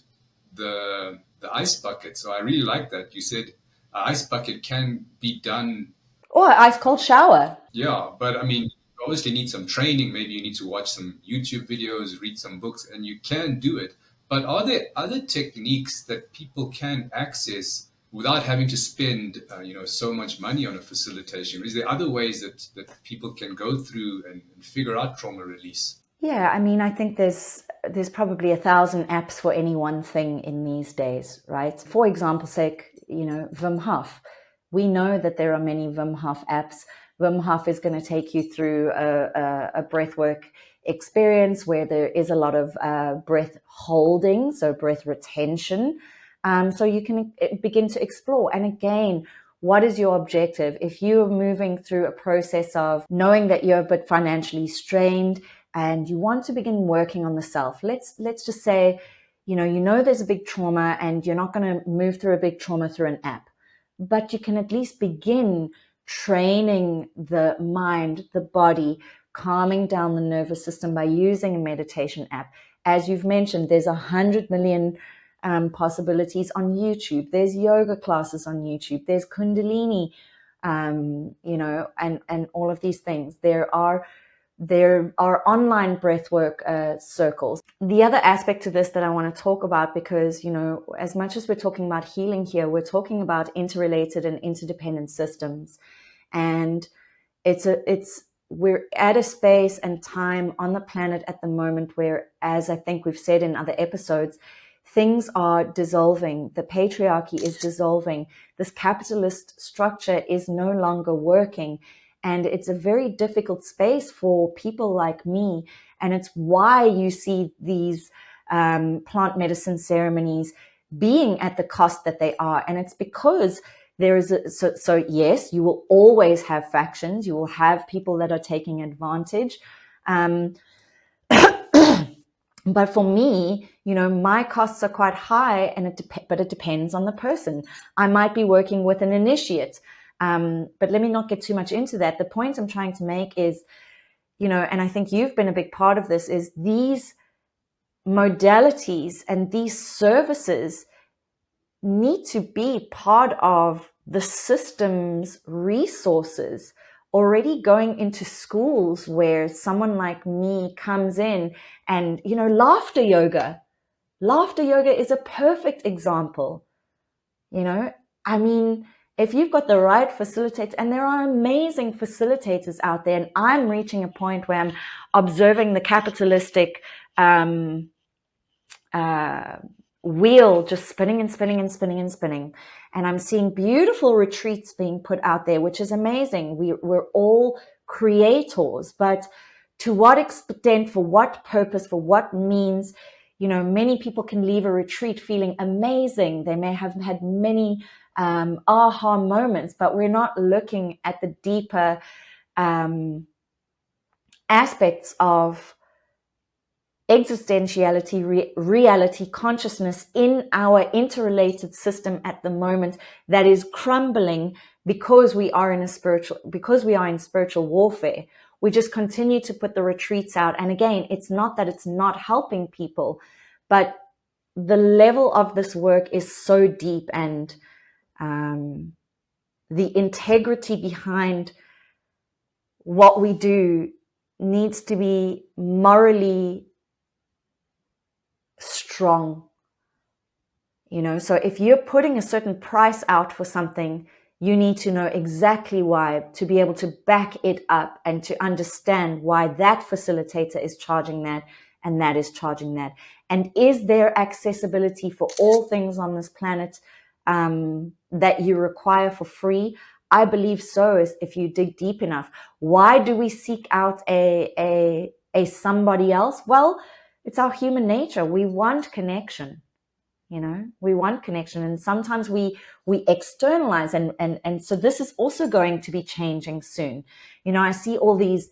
the ice bucket. So I really like that. You said an ice bucket can be done. Or ice cold shower. Yeah, but I mean, you obviously need some training. Maybe you need to watch some YouTube videos, read some books, and you can do it. But are there other techniques that people can access without having to spend so much money on a facilitation? Is there other ways that people can go through and figure out trauma release? Yeah, I mean, I think there's probably 1,000 apps for any one thing in these days, right? For example's sake, Wim Hof. We know that there are many Wim Hof apps. Wim Hof is going to take you through a breathwork experience where there is a lot of breath holding, so breath retention. So you can begin to explore. And again, what is your objective? If you're moving through a process of knowing that you're a bit financially strained and you want to begin working on the self, let's just say, there's a big trauma and you're not going to move through a big trauma through an app, but you can at least begin training the mind, the body, calming down the nervous system by using a meditation app. As you've mentioned, there's 100 million possibilities on YouTube. There's yoga classes on YouTube. There's Kundalini, and all of these things. There are There are online breathwork circles. The other aspect to this that I want to talk about, because, as much as we're talking about healing here, we're talking about interrelated and interdependent systems. And we're at a space and time on the planet at the moment where, as I think we've said in other episodes, things are dissolving. The patriarchy is dissolving. This capitalist structure is no longer working. And it's a very difficult space for people like me. And it's why you see these plant medicine ceremonies being at the cost that they are. And it's because there is so yes, you will always have factions. You will have people that are taking advantage. But for me, my costs are quite high, but it depends on the person. I might be working with an initiate. But let me not get too much into that. The point I'm trying to make is, and I think you've been a big part of this, is these modalities and these services need to be part of the system's resources, already going into schools where someone like me comes in and, laughter yoga is a perfect example. If you've got the right facilitator, and there are amazing facilitators out there, and I'm reaching a point where I'm observing the capitalistic wheel just spinning and spinning and spinning and spinning. And I'm seeing beautiful retreats being put out there, which is amazing. We're all creators, but to what extent, for what purpose, for what means? Many people can leave a retreat feeling amazing. They may have had many aha moments, but we're not looking at the deeper aspects of existentiality, reality, consciousness in our interrelated system at the moment that is crumbling because we are in spiritual warfare. We just continue to put the retreats out. And again, it's not that it's not helping people, but the level of this work is so deep, and the integrity behind what we do needs to be morally strong. So if you're putting a certain price out for something, you need to know exactly why, to be able to back it up and to understand why that facilitator is charging that and that is charging that. And is there accessibility for all things on this planet that you require for free? I believe so, if you dig deep enough. Why do we seek out a somebody else? Well, it's our human nature. We want connection. We want connection, and sometimes we externalize, and so this is also going to be changing soon. I see all these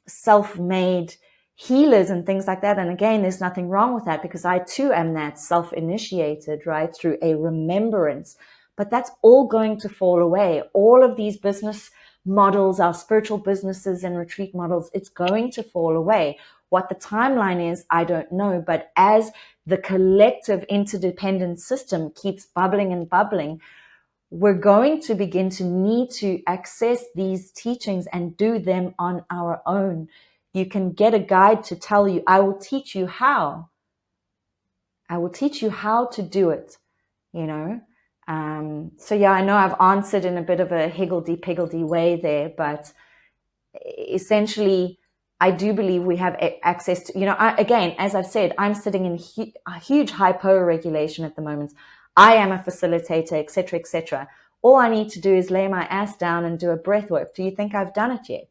self-made healers and things like that, and again, there's nothing wrong with that, because I too am that self-initiated, right, through a remembrance. But that's all going to fall away. All of these business models, our spiritual businesses and retreat models, it's going to fall away. What the timeline is, I don't know. But as the collective interdependent system keeps bubbling and bubbling, we're going to begin to need to access these teachings and do them on our own. You can get a guide to tell you, I will teach you how. I will teach you how to do it, So yeah, I know I've answered in a bit of a higgledy-piggledy way there, but essentially, I do believe we have access to, again, as I've said, I'm sitting in a huge hypo-regulation at the moment. I am a facilitator, etc., etc. All I need to do is lay my ass down and do a breath work. Do you think I've done it yet?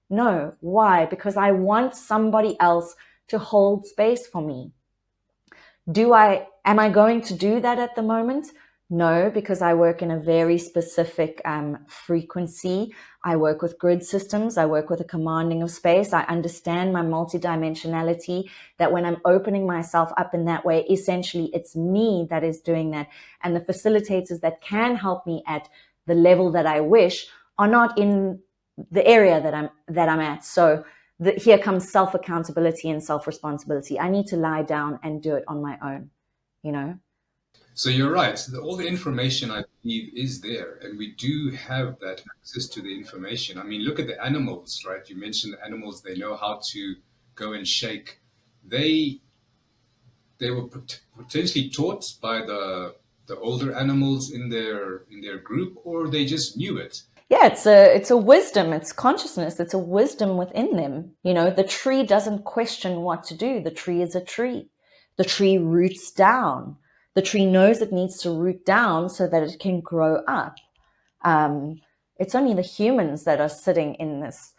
No. Why? Because I want somebody else to hold space for me. Am I going to do that at the moment? No, because I work in a very specific frequency. I work with grid systems. I work with a commanding of space. I understand my multidimensionality, that when I'm opening myself up in that way, essentially it's me that is doing that. And the facilitators that can help me at the level that I wish are not in the area that I'm at. So here comes self-accountability and self-responsibility. I need to lie down and do it on my own, So you're right. All the information, I believe, is there, and we do have that access to the information. I mean, look at the animals, right? You mentioned the animals; they know how to go and shake. They they were potentially taught by the older animals in their group, or they just knew it. Yeah, it's a wisdom, it's consciousness, it's a wisdom within them. You know, the tree doesn't question what to do. The tree is a tree. The tree roots down. The tree knows it needs to root down so that it can grow up. It's only the humans that are sitting in this,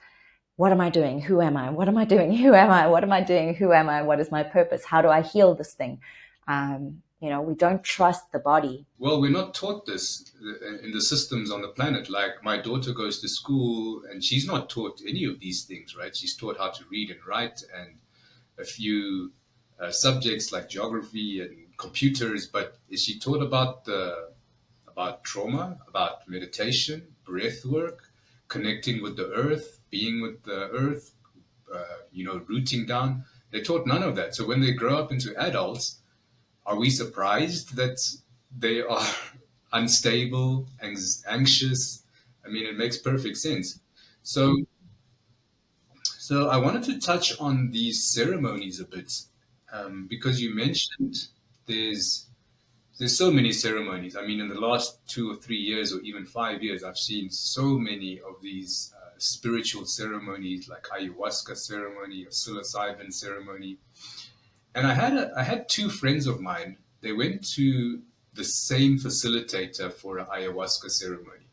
what am I doing? Who am I? What am I doing? Who am I? What am I doing? Who am I? What is my purpose? How do I heal this thing? You know, we don't trust the body. Well, we're not taught this in the systems on the planet. Like my daughter goes to school and she's not taught any of these things, right? She's taught how to read and write and a few subjects like geography and computers, but is she taught about trauma, about meditation, breath work, connecting with the earth, being with the earth, rooting down? They're taught none of that. So when they grow up into adults, are we surprised that they are unstable, anxious? I mean, it makes perfect sense. So, so I wanted to touch on these ceremonies a bit, because you mentioned there's there's so many ceremonies. I mean, in the last 2 or 3 years, or even 5 years, I've seen so many of these spiritual ceremonies, like ayahuasca ceremony or psilocybin ceremony. And I had two friends of mine. They went to the same facilitator for an ayahuasca ceremony.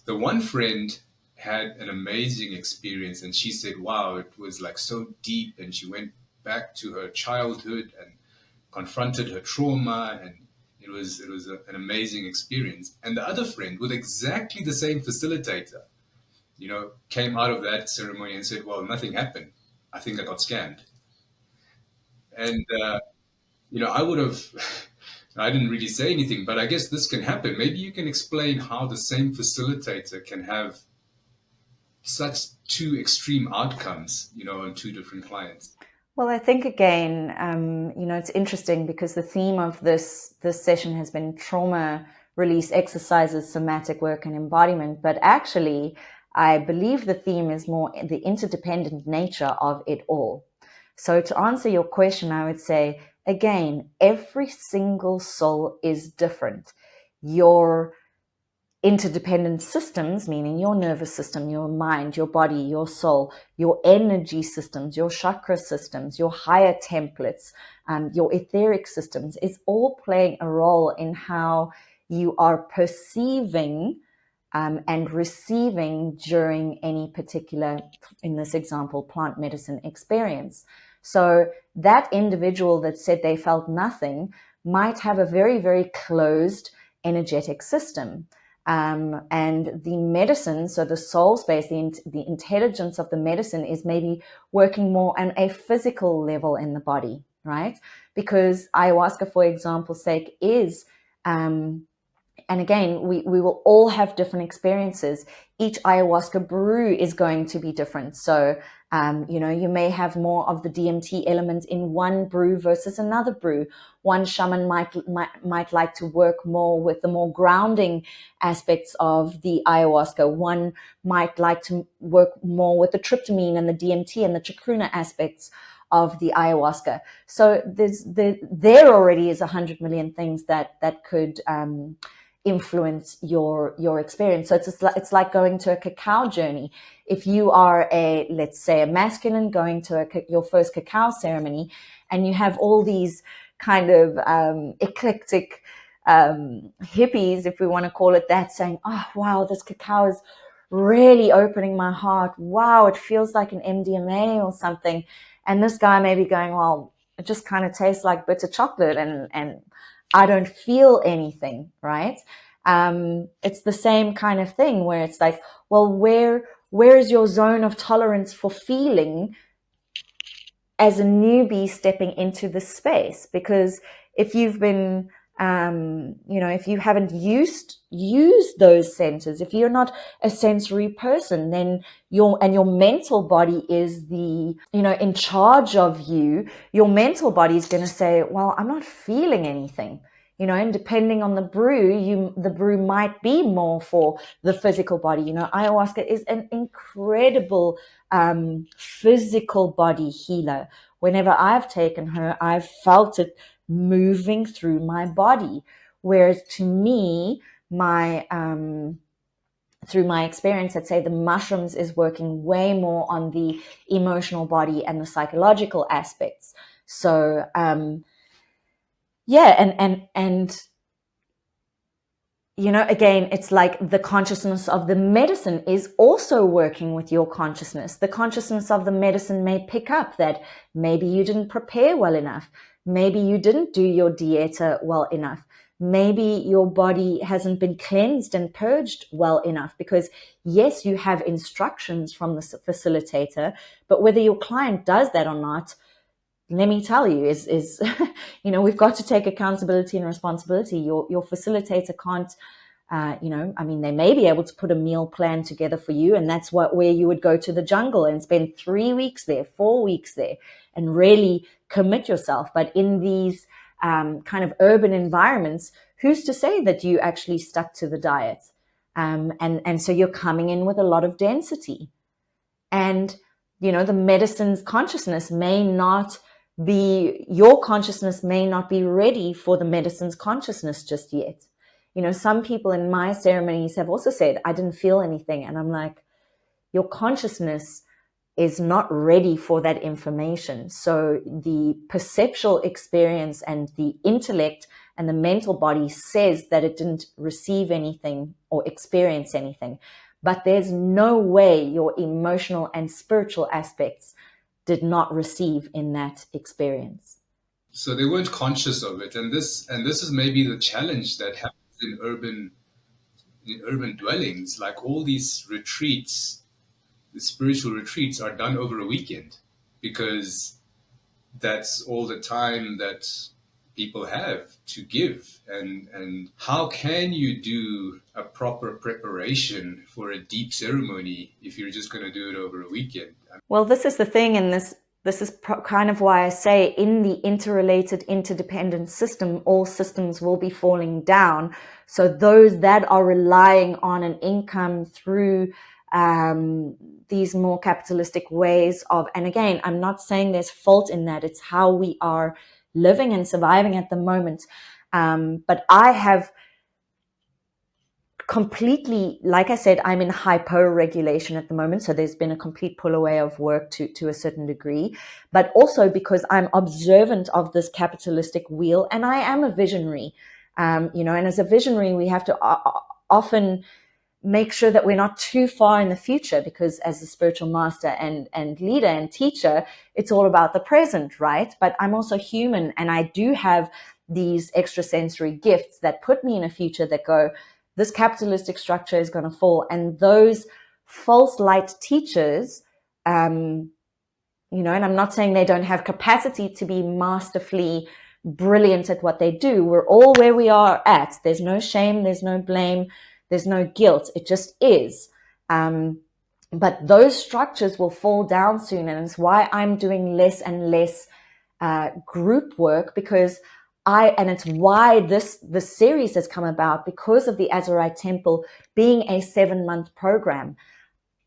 The one friend had an amazing experience, and she said, "Wow, it was like so deep." And she went back to her childhood and confronted her trauma, and it was an amazing experience. And the other friend, with exactly the same facilitator, came out of that ceremony and said, "Well, nothing happened. I think I got scammed." And I would have, I didn't really say anything, but I guess this can happen. Maybe you can explain how the same facilitator can have such two extreme outcomes, on two different clients. Well, I think again, it's interesting because the theme of this session has been trauma release exercises, somatic work, and embodiment. But actually, I believe the theme is more the interdependent nature of it all. So to answer your question, I would say, again, every single soul is different. Your interdependent systems, meaning your nervous system, your mind, your body, your soul, your energy systems, your chakra systems, your higher templates, your etheric systems, is all playing a role in how you are perceiving and receiving during any particular, in this example, plant medicine experience. So that individual that said they felt nothing might have a very, very closed energetic system. And the medicine, so the soul space, the intelligence of the medicine is maybe working more on a physical level in the body, right? Because ayahuasca, for example's sake, is and again, we will all have different experiences. Each ayahuasca brew is going to be different. So, you may have more of the DMT element in one brew versus another brew. One shaman might like to work more with the more grounding aspects of the ayahuasca. One might like to work more with the tryptamine and the DMT and the chacruna aspects of the ayahuasca. So there already is 100 million things that could influence your experience. So it's like going to a cacao journey. If you are let's say a masculine going to your first cacao ceremony, and you have all these kind of eclectic hippies, if we want to call it that, saying, "Oh wow, this cacao is really opening my heart. Wow, it feels like an MDMA or something." And this guy may be going, "Well, it just kind of tastes like bitter chocolate, and I don't feel anything," right? It's the same kind of thing where it's like, well, where is your zone of tolerance for feeling as a newbie stepping into this space? Because if you've been, if you haven't used those senses, if you're not a sensory person, then your mental body is in charge of you. Your mental body is going to say, well, I'm not feeling anything. you know, and depending on the brew, the brew might be more for the physical body. You know, ayahuasca is an incredible physical body healer. Whenever I've taken her, I've felt it moving through my body. Whereas to me, through my experience, I'd say the mushrooms is working way more on the emotional body and the psychological aspects. So, yeah, and you know, again, it's like the consciousness of the medicine is also working with your consciousness. The consciousness of the medicine may pick up that maybe you didn't prepare well enough. Maybe you didn't do your dieta well enough. Maybe your body hasn't been cleansed and purged well enough, because yes, you have instructions from the facilitator, but whether your client does that or not, let me tell you, is you know, we've got to take accountability and responsibility. Your facilitator can't, you know, I mean, they may be able to put a meal plan together for you, and that's where you would go to the jungle and spend 3 weeks there, 4 weeks there, and really commit yourself. But in these kind of urban environments, who's to say that you actually stuck to the diet? And so you're coming in with a lot of density, and you know, the medicine's consciousness may not be, your consciousness may not be ready for the medicine's consciousness just yet. You know, some people in my ceremonies have also said, I didn't feel anything. And I'm like, your consciousness is not ready for that information. So the perceptual experience and the intellect and the mental body says that it didn't receive anything or experience anything. But there's no way your emotional and spiritual aspects did not receive in that experience. So they weren't conscious of it, and this is maybe the challenge that happens in urban dwellings. Like all these retreats, the spiritual retreats are done over a weekend because that's all the time that people have to give. And how can you do a proper preparation for a deep ceremony if you're just going to do it over a weekend? Well, this is the thing, and this is kind of why I say in the interrelated, interdependent system, all systems will be falling down. So those that are relying on an income through these more capitalistic ways of, and again, I'm not saying there's fault in that, it's how we are living and surviving at the moment. But I have completely, like I said, I'm in hyper-regulation at the moment. So there's been a complete pull away of work to a certain degree, but also because I'm observant of this capitalistic wheel, and I am a visionary, you know, and as a visionary, we have to often make sure that we're not too far in the future, because as a spiritual master and leader and teacher, it's all about the present, right? But I'm also human, and I do have these extrasensory gifts that put me in a future that go, this capitalistic structure is going to fall. And those false light teachers, you know, and I'm not saying they don't have capacity to be masterfully brilliant at what they do. We're all where we are at. There's no shame. There's no blame. There's no guilt. It just is. But those structures will fall down soon. And it's why I'm doing less and less group work, because and it's why this series has come about, because of the AZURITE Temple being a 7-month program.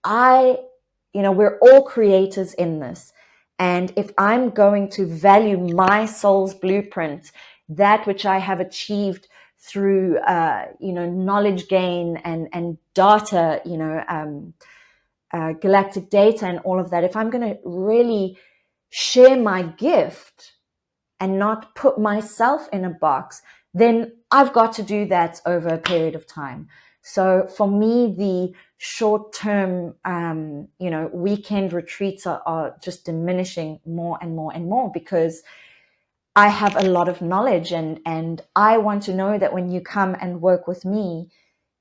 You know, we're all creators in this. And if I'm going to value my soul's blueprint, that which I have achieved through, you know, knowledge gain and data, you know, galactic data and all of that, if I'm going to really share my gift and not put myself in a box, then I've got to do that over a period of time. So for me, the short-term, you know, weekend retreats are just diminishing more and more and more, because I have a lot of knowledge, and I want to know that when you come and work with me,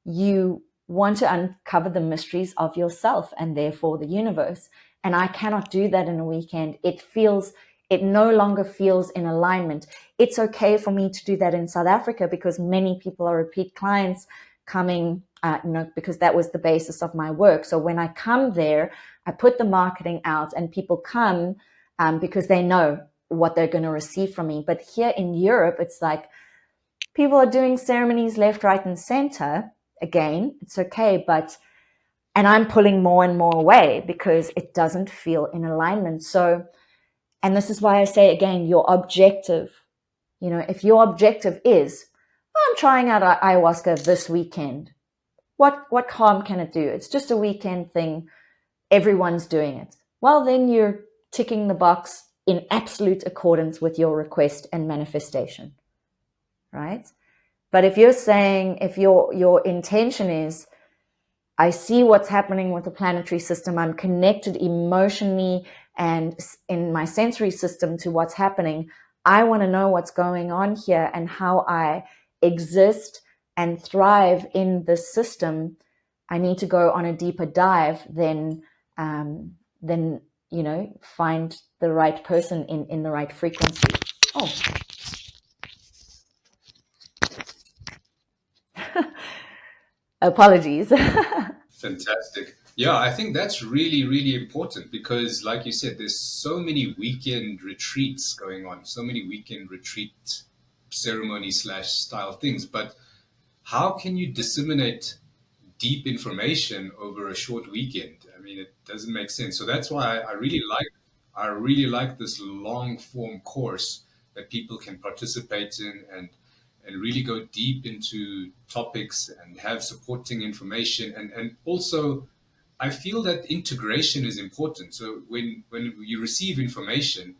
you want to uncover the mysteries of yourself and therefore the universe. And I cannot do that in a weekend. It no longer feels in alignment. It's okay for me to do that in South Africa, because many people are repeat clients coming, you know, because that was the basis of my work. So when I come there, I put the marketing out and people come because they know what they're going to receive from me. But here in Europe, it's like People are doing ceremonies left, right, and center. Again, it's okay, and I'm pulling more and more away because it doesn't feel in alignment. So, and this is why I say again, your objective, if your objective is, I'm trying out ayahuasca this weekend, what harm can it do? It's just a weekend thing. Everyone's doing it. Well, then you're ticking the box in absolute accordance with your request and manifestation, right? But if you're saying, if your intention is, I see what's happening with the planetary system, I'm connected emotionally and in my sensory system to what's happening, I want to know what's going on here and how I exist and thrive in this system, I need to go on a deeper dive, then find the right person in the right frequency. Oh. Apologies. Fantastic. Yeah, I think that's really, really important because, like you said, there's so many weekend retreats going on, so many weekend retreat ceremony / style things. But how can you disseminate deep information over a short weekend? I mean, it doesn't make sense. So that's why I really like this long form course that people can participate in and really go deep into topics and have supporting information. And also, I feel that integration is important. So when you receive information,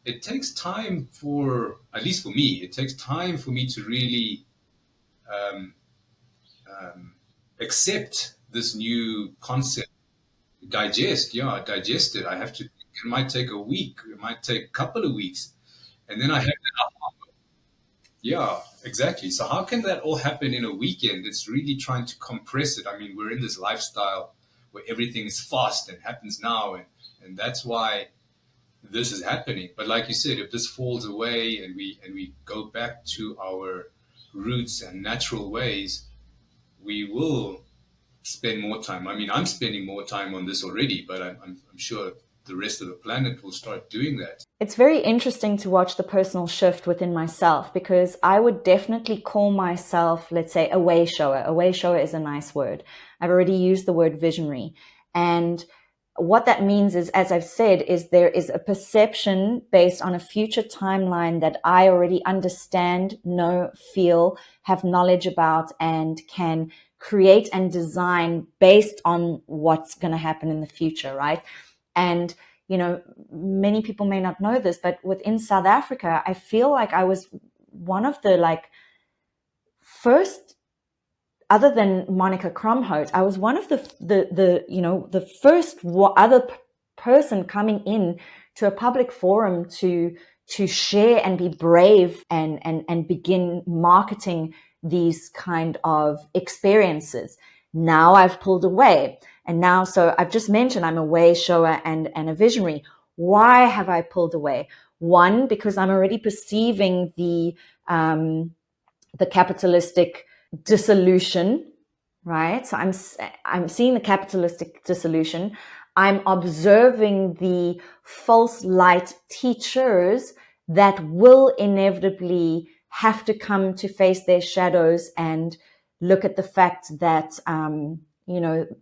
it takes time for, at least for me, it takes time for me to really um, accept this new concept, digest it. I have to, it might take a week, it might take a couple of weeks. And then I have Yeah, exactly. So how can that all happen in a weekend? It's really trying to compress it. I mean, we're in this lifestyle where everything is fast and happens now, and that's why this is happening. But like you said, if this falls away and we go back to our roots and natural ways, we will spend more time. I mean, I'm spending more time on this already, but I'm sure the rest of the planet will start doing that. It's very interesting to watch the personal shift within myself because I would definitely call myself, let's say, a way shower. A way shower is a nice word. I've already used the word visionary. And what that means is, as I've said, is there is a perception based on a future timeline that I already understand, know, feel, have knowledge about, and can create and design based on what's going to happen in the future, right? And, many people may not know this, but within South Africa, I feel like I was one of the first, other than Monica Kromhout, I was one of the first other person coming in to a public forum to share and be brave and begin marketing these kind of experiences. Now I've pulled away. And now, so I've just mentioned I'm a way shower and a visionary. Why have I pulled away? One, because I'm already perceiving the capitalistic dissolution, right? So I'm seeing the capitalistic dissolution. I'm observing the false light teachers that will inevitably have to come to face their shadows and look at the fact that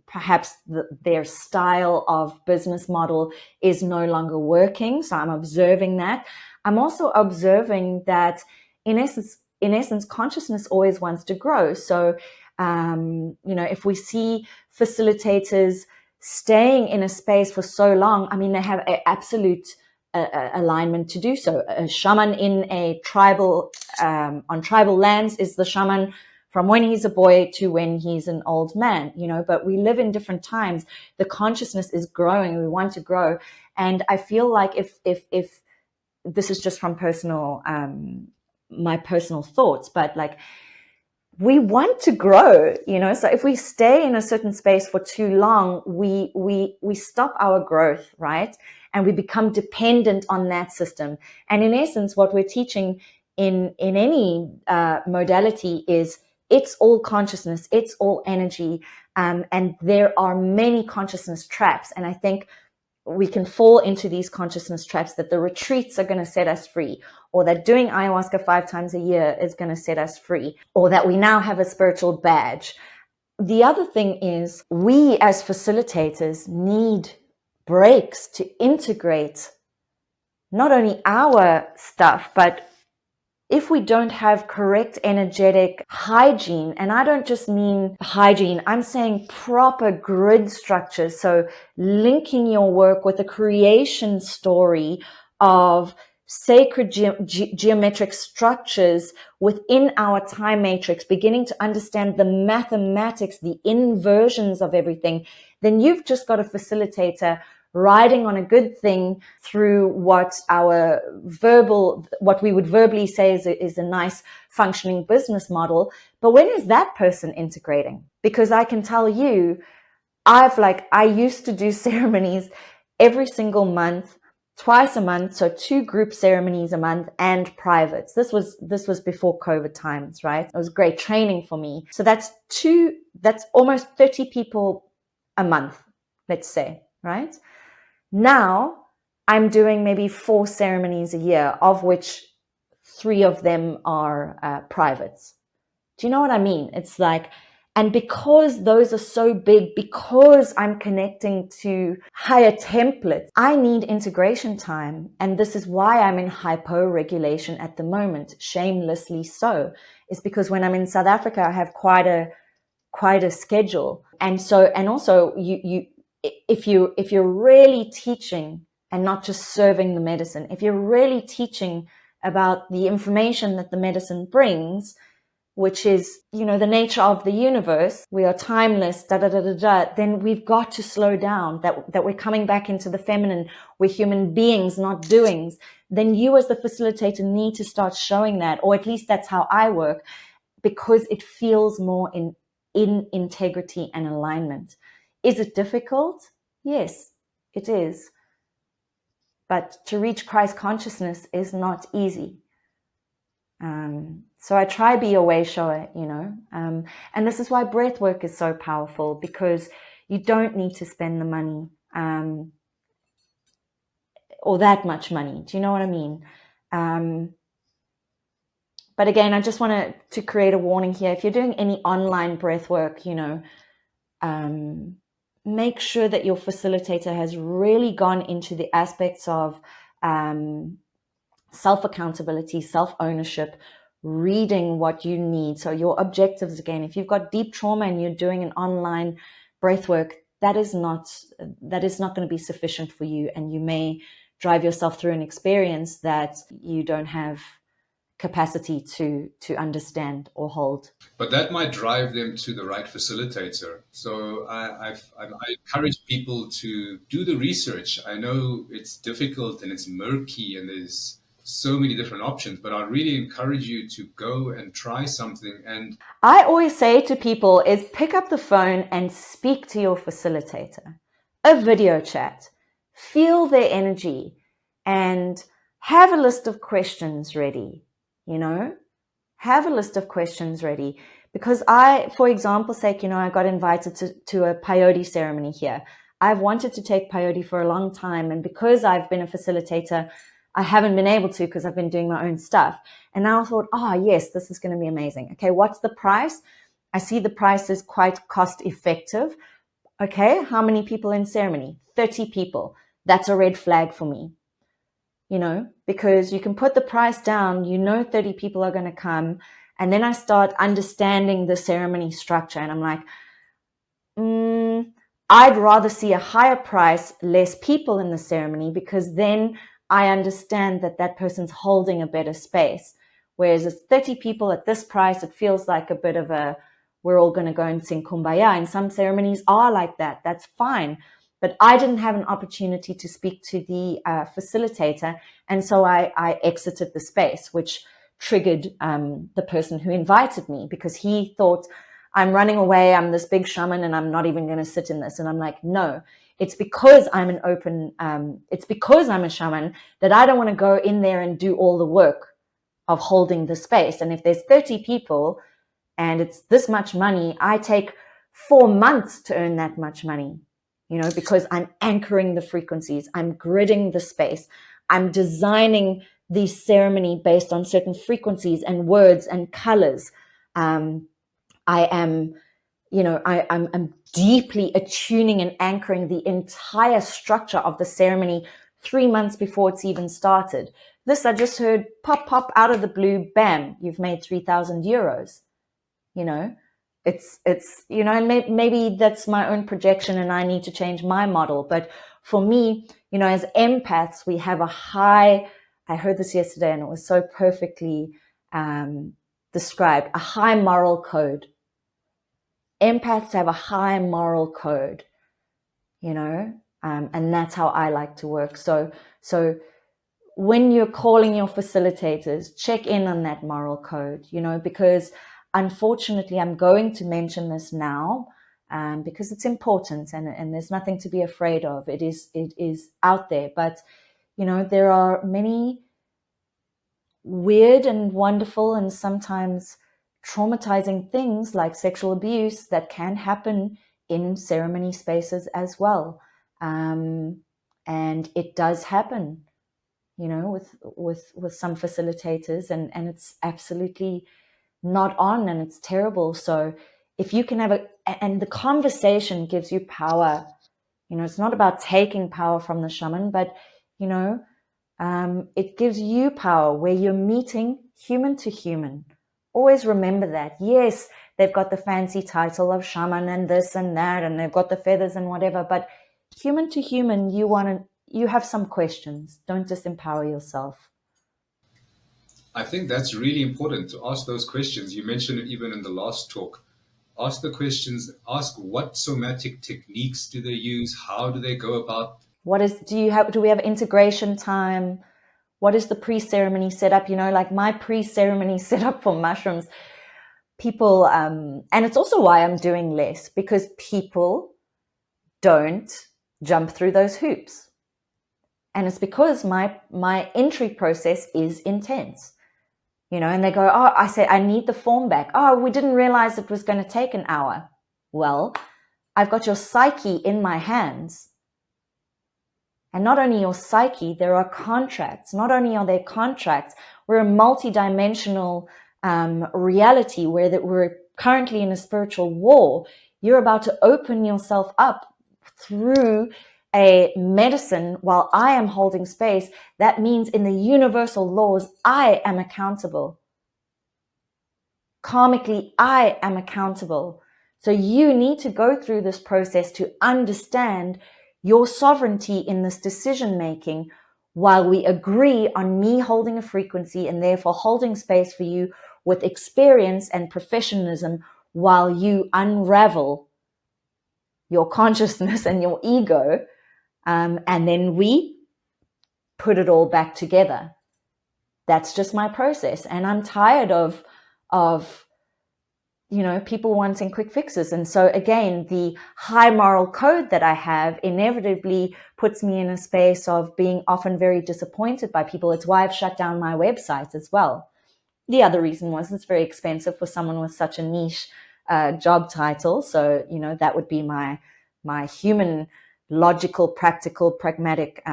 perhaps their style of business model is no longer working. So I'm observing that. I'm also observing that in essence, consciousness always wants to grow. So, if we see facilitators staying in a space for so long, I mean, they have an absolute alignment to do so. A shaman in a tribal, on tribal lands is the shaman from when he's a boy to when he's an old man, but we live in different times. The consciousness is growing. We want to grow. And I feel like if this is just from my personal thoughts, but we want to grow, so if we stay in a certain space for too long, we stop our growth, right? And we become dependent on that system. And in essence, what we're teaching in any modality is it's all consciousness, it's all energy, and there are many consciousness traps. And I think we can fall into these consciousness traps that the retreats are going to set us free, or that doing ayahuasca 5 times a year is going to set us free, or that we now have a spiritual badge. The other thing is, we as facilitators need breaks to integrate not only our stuff, but if we don't have correct energetic hygiene, and I don't just mean hygiene, I'm saying proper grid structures. So linking your work with a creation story of sacred geometric structures within our time matrix, beginning to understand the mathematics, the inversions of everything, then you've just got a facilitator riding on a good thing through what we would verbally say is a nice functioning business model. But when is that person integrating? Because I can tell you, I used to do ceremonies every single month, twice a month, so 2 group ceremonies a month and privates. This was before COVID times, right? It was great training for me. So that's almost 30 people a month, let's say, right? Now I'm doing maybe 4 ceremonies a year, of which 3 of them are privates. Do you know what I mean? It's like, and because those are so big, because I'm connecting to higher templates, I need integration time. And this is why I'm in hypo-regulation at the moment, shamelessly so, is because when I'm in South Africa, I have quite a schedule. And also if you're really teaching and not just serving the medicine, if you're really teaching about the information that the medicine brings, which is, the nature of the universe, we are timeless, then we've got to slow down, that we're coming back into the feminine, we're human beings, not doings. Then you as the facilitator need to start showing that, or at least that's how I work, because it feels more in integrity and alignment. Is it difficult? Yes, it is. But to reach Christ consciousness is not easy. So I try be a way shower, and this is why breathwork is so powerful, because you don't need to spend the money, or that much money. Do you know what I mean? But again, I just wanted to create a warning here. If you're doing any online breathwork, make sure that your facilitator has really gone into the aspects of self-accountability, self-ownership, reading what you need. So your objectives, again, if you've got deep trauma and you're doing an online breathwork, that is not going to be sufficient for you, and you may drive yourself through an experience that you don't have capacity to understand or hold. But that might drive them to the right facilitator. So I encourage people to do the research. I know it's difficult and it's murky and there's so many different options, but I really encourage you to go and try something. And I always say to people is pick up the phone and speak to your facilitator, a video chat, feel their energy, and have a list of questions ready. Have a list of questions ready, because for example's sake, I got invited to a peyote ceremony here. I've wanted to take peyote for a long time, and because I've been a facilitator, I haven't been able to, because I've been doing my own stuff. And now I thought, yes, this is going to be amazing. Okay, what's the price? I see the price is quite cost effective. Okay, how many people in ceremony? 30 people. That's a red flag for me. Because you can put the price down, 30 people are going to come. And then I start understanding the ceremony structure, and I'm like, I'd rather see a higher price, less people in the ceremony, because then I understand that person's holding a better space. Whereas it's 30 people at this price, it feels like a bit of we're all going to go and sing Kumbaya. And some ceremonies are like that. That's fine. But I didn't have an opportunity to speak to the facilitator. And so I exited the space, which triggered the person who invited me, because he thought, I'm running away, I'm this big shaman, and I'm not even going to sit in this. And I'm like, no, it's because I'm it's because I'm a shaman that I don't want to go in there and do all the work of holding the space. And if there's 30 people and it's this much money, I take 4 months to earn that much money. because I'm anchoring the frequencies, I'm gridding the space, I'm designing the ceremony based on certain frequencies and words and colors. I am, I'm deeply attuning and anchoring the entire structure of the ceremony 3 months before it's even started. This I just heard pop out of the blue, bam, you've made 3,000 euros. It's and maybe that's my own projection and I need to change my model. But for me, as empaths, we have I heard this yesterday and it was so perfectly described, a high moral code. Empaths have a high moral code, and that's how I like to work. So when you're calling your facilitators, check in on that moral code, because unfortunately, I'm going to mention this now because it's important and there's nothing to be afraid of. It is out there, but there are many weird and wonderful and sometimes traumatizing things like sexual abuse that can happen in ceremony spaces as well, and it does happen. With some facilitators, and it's absolutely not on, and it's terrible. So if you can and the conversation gives you power. It's not about taking power from the shaman, but it gives you power where you're meeting human to human. Always remember that. Yes, they've got the fancy title of shaman and this and that, and they've got the feathers and whatever, but human to human, you have some questions. Don't disempower yourself. I think that's really important to ask those questions. You mentioned it even in the last talk. Ask the questions, ask what somatic techniques do they use? How do they go about? Do we have integration time? What is the pre-ceremony setup? Like my pre-ceremony setup for mushrooms, people, and it's also why I'm doing less, because people don't jump through those hoops. And it's because my entry process is intense, and they go, oh, I say, I need the form back. Oh, we didn't realize it was going to take an hour. Well, I've got your psyche in my hands. And not only your psyche, there are contracts. Not only are there contracts, we're a multi-dimensional reality where we're currently in a spiritual war. You're about to open yourself up through a medicine while I am holding space. That means in the universal laws, I am accountable. Karmically, I am accountable. So you need to go through this process to understand your sovereignty in this decision making, while we agree on me holding a frequency and therefore holding space for you with experience and professionalism while you unravel your consciousness and your ego. And then we put it all back together. That's just my process. And I'm tired of people wanting quick fixes. And so again, the high moral code that I have inevitably puts me in a space of being often very disappointed by people. It's why I've shut down my website as well. The other reason was it's very expensive for someone with such a niche job title. So, that would be my human, logical, practical, pragmatic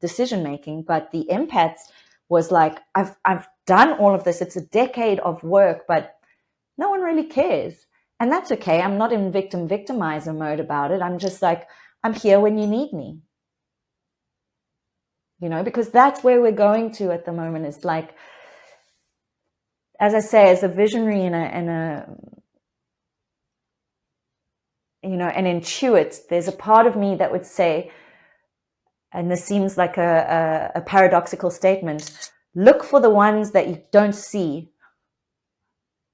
decision making. But the empaths was like, I've done all of this. It's a decade of work, but no one really cares. And that's okay. I'm not in victimizer mode about it. I'm just like, I'm here when you need me. Because that's where we're going to at the moment. It's like, as I say, as a visionary and an intuit, there's a part of me that would say, and this seems like a paradoxical statement, look for the ones that you don't see.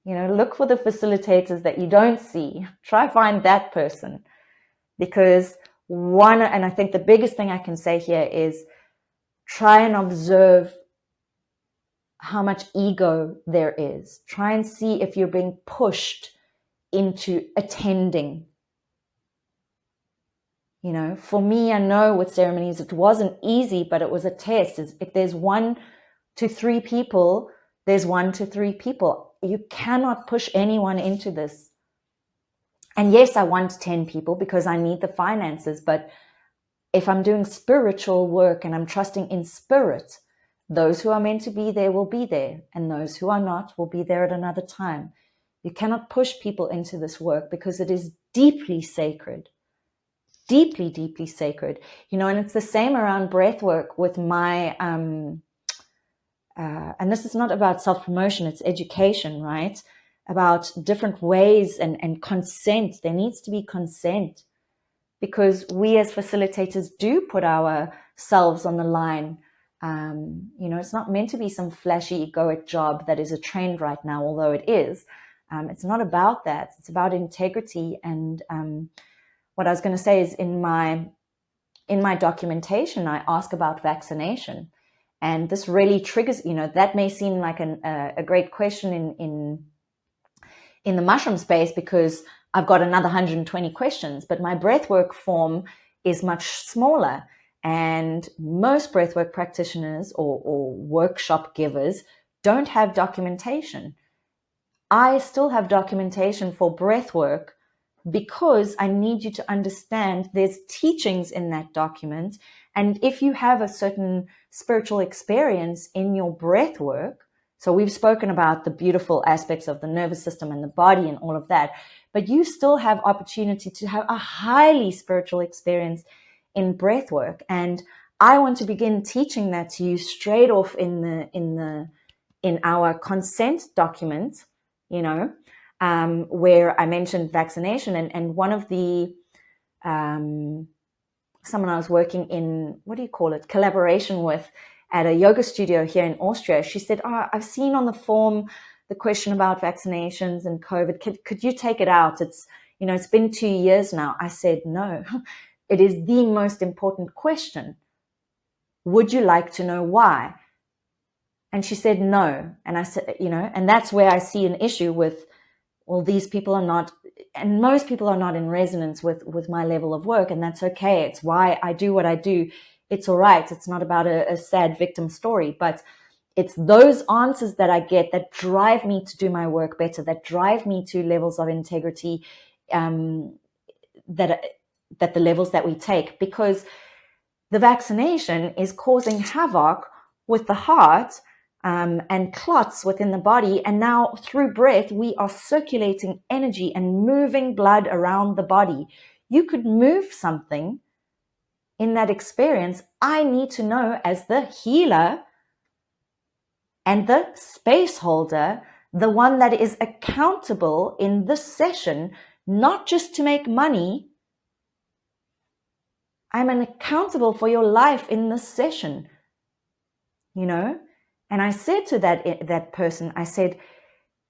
Look for the facilitators that you don't see. Try find that person. Because and I think the biggest thing I can say here is try and observe how much ego there is. Try and see if you're being pushed into attending. For me, I know with ceremonies, it wasn't easy, but it was a test. If there's 1 to 3 people, there's 1 to 3 people. You cannot push anyone into this. And yes, I want 10 people because I need the finances. But if I'm doing spiritual work and I'm trusting in spirit, those who are meant to be there will be there. And those who are not will be there at another time. You cannot push people into this work because it is deeply sacred. Deeply, deeply sacred. And it's the same around breath work with my... and this is not about self-promotion, it's education, right? About different ways and consent. There needs to be consent because we as facilitators do put ourselves on the line. It's not meant to be some flashy egoic job that is a trend right now, although it is. It's not about that. It's about integrity. And what I was going to say is in my documentation, I ask about vaccination. And this really triggers, that may seem like a great question in the mushroom space because I've got another 120 questions, but my breathwork form is much smaller. And most breathwork practitioners or workshop givers don't have documentation. I still have documentation for breathwork because I need you to understand there's teachings in that document. And if you have a certain spiritual experience in your breath work, so we've spoken about the beautiful aspects of the nervous system and the body and all of that, but you still have opportunity to have a highly spiritual experience in breath work. And I want to begin teaching that to you straight off in our consent document, where I mentioned vaccination, and one of the someone I was working in, collaboration with at a yoga studio here in Austria, she said, I've seen on the form the question about vaccinations and COVID. Could you take it out? It's been 2 years now. I said, no, it is the most important question. Would you like to know why? And she said, no. And I said, and that's where I see an issue with, well, these people are not, and most people are not in resonance with my level of work, and that's okay. It's why I do what I do. It's all right. It's not about a sad victim story, but it's those answers that I get that drive me to do my work better, that drive me to levels of integrity, that the levels that we take, because the vaccination is causing havoc with the heart, and clots within the body. And now through breath, we are circulating energy and moving blood around the body. You could move something in that experience. I need to know, as the healer and the space holder, the one that is accountable in this session, not just to make money. I'm accountable for your life in this session, And I said to that person, I said,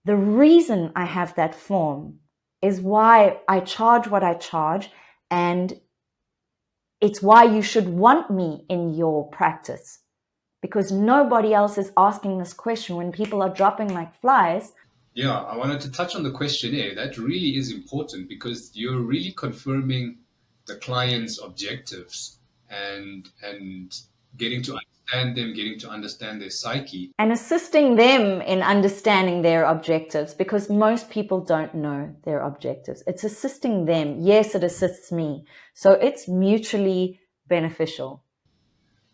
the reason I have that form is why I charge what I charge, and it's why you should want me in your practice, because nobody else is asking this question when people are dropping like flies. Yeah, I wanted to touch on the questionnaire. That really is important because you're really confirming the client's objectives and getting to understand them, getting to understand their psyche. And assisting them in understanding their objectives, because most people don't know their objectives. It's assisting them. Yes, it assists me. So it's mutually beneficial.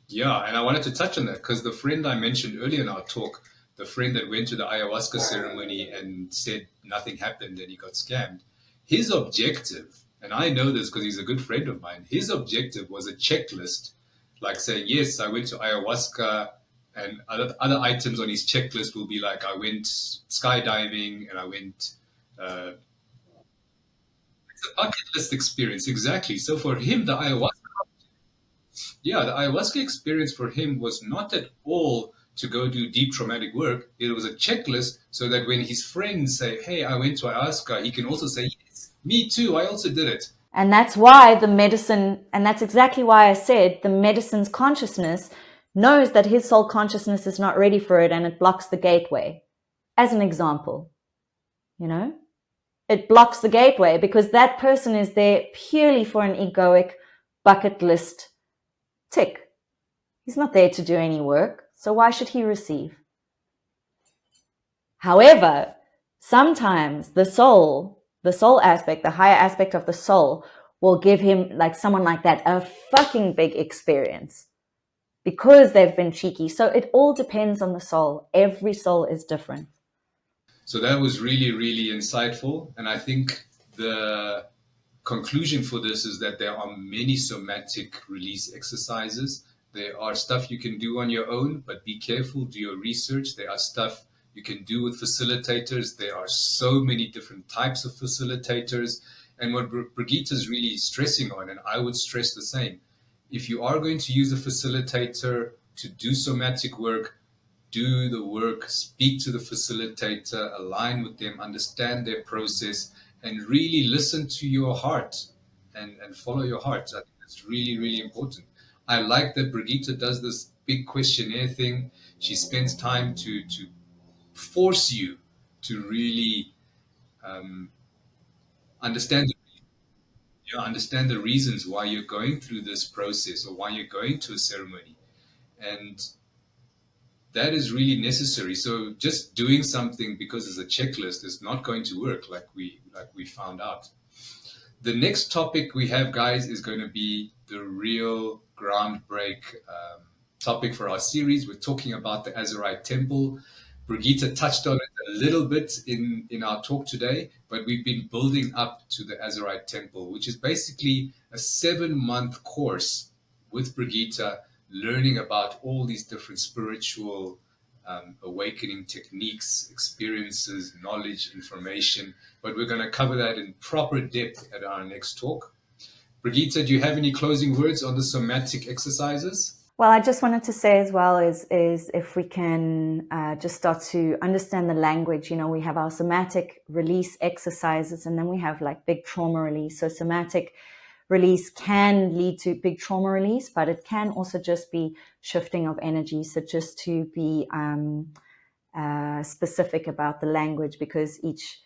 Yeah, and I wanted to touch on that because the friend I mentioned earlier in our talk, the friend that went to the ayahuasca ceremony and said nothing happened and he got scammed, his objective, and I know this because he's a good friend of mine, his objective was a checklist, like saying, yes, I went to ayahuasca, and other items on his checklist will be like, I went skydiving and I went... it's a bucket list experience, exactly. So for him, the ayahuasca experience for him was not at all to go do deep traumatic work. It was a checklist so that when his friends say, hey, I went to ayahuasca, he can also say, yes, me too, I also did it. And that's why the medicine, and that's exactly why I said the medicine's consciousness knows that his soul consciousness is not ready for it, and it blocks the gateway. As an example, it blocks the gateway because that person is there purely for an egoic bucket list tick. He's not there to do any work, so why should he receive? However, sometimes the soul, the soul aspect, the higher aspect of the soul, will give him, like someone like that, a fucking big experience because they've been cheeky. So it all depends on the soul. Every soul is different. So that was really, really insightful. And I think the conclusion for this is that there are many somatic release exercises. There are stuff you can do on your own, but be careful, do your research. There are stuff you can do with facilitators. There are so many different types of facilitators. And what Brigitte is really stressing on, and I would stress the same, if you are going to use a facilitator to do somatic work, do the work, speak to the facilitator, align with them, understand their process, and really listen to your heart and follow your heart. I think that's really, really important. I like that Brigitte does this big questionnaire thing. She spends time to force you to really um, understand understand the reasons why you're going through this process or why you're going to a ceremony. And that is really necessary. So just doing something because it's a checklist is not going to work, like we found out. The next topic we have, guys, is going to be the real groundbreak topic for our series. We're talking about the AZURITE Temple. Brigitte touched on it a little bit in our talk today, but we've been building up to the AZURITE Temple, which is basically a 7-month course with Brigitte, learning about all these different spiritual awakening techniques, experiences, knowledge, information. But we're going to cover that in proper depth at our next talk. Brigitte, do you have any closing words on the somatic exercises? Well, I just wanted to say as well is if we can just start to understand the language. You know, we have our somatic release exercises, and then we have like big trauma release. So somatic release can lead to big trauma release, but it can also just be shifting of energy. So just to be specific about the language, because each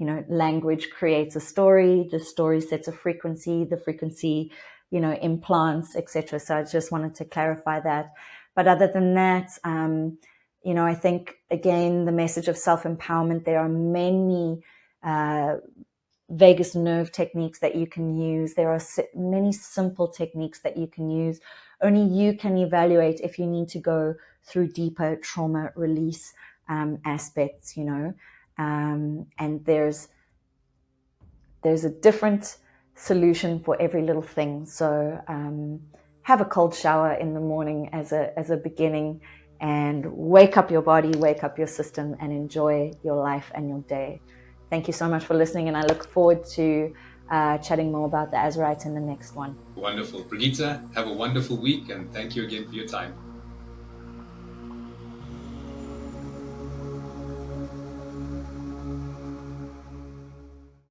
language creates a story. The story sets a frequency. The frequency implants, etc. So I just wanted to clarify that. But other than that, I think, again, the message of self-empowerment, there are many vagus nerve techniques that you can use. There are many simple techniques that you can use. Only you can evaluate if you need to go through deeper trauma release aspects, and there's a different solution for every little thing. So have a cold shower in the morning as a beginning, and wake up your body, wake up your system, and enjoy your life and your day. Thank you so much for listening, and I look forward to chatting more about the AZURITE in the next one. Wonderful. Brigitte, have a wonderful week, and thank you again for your time.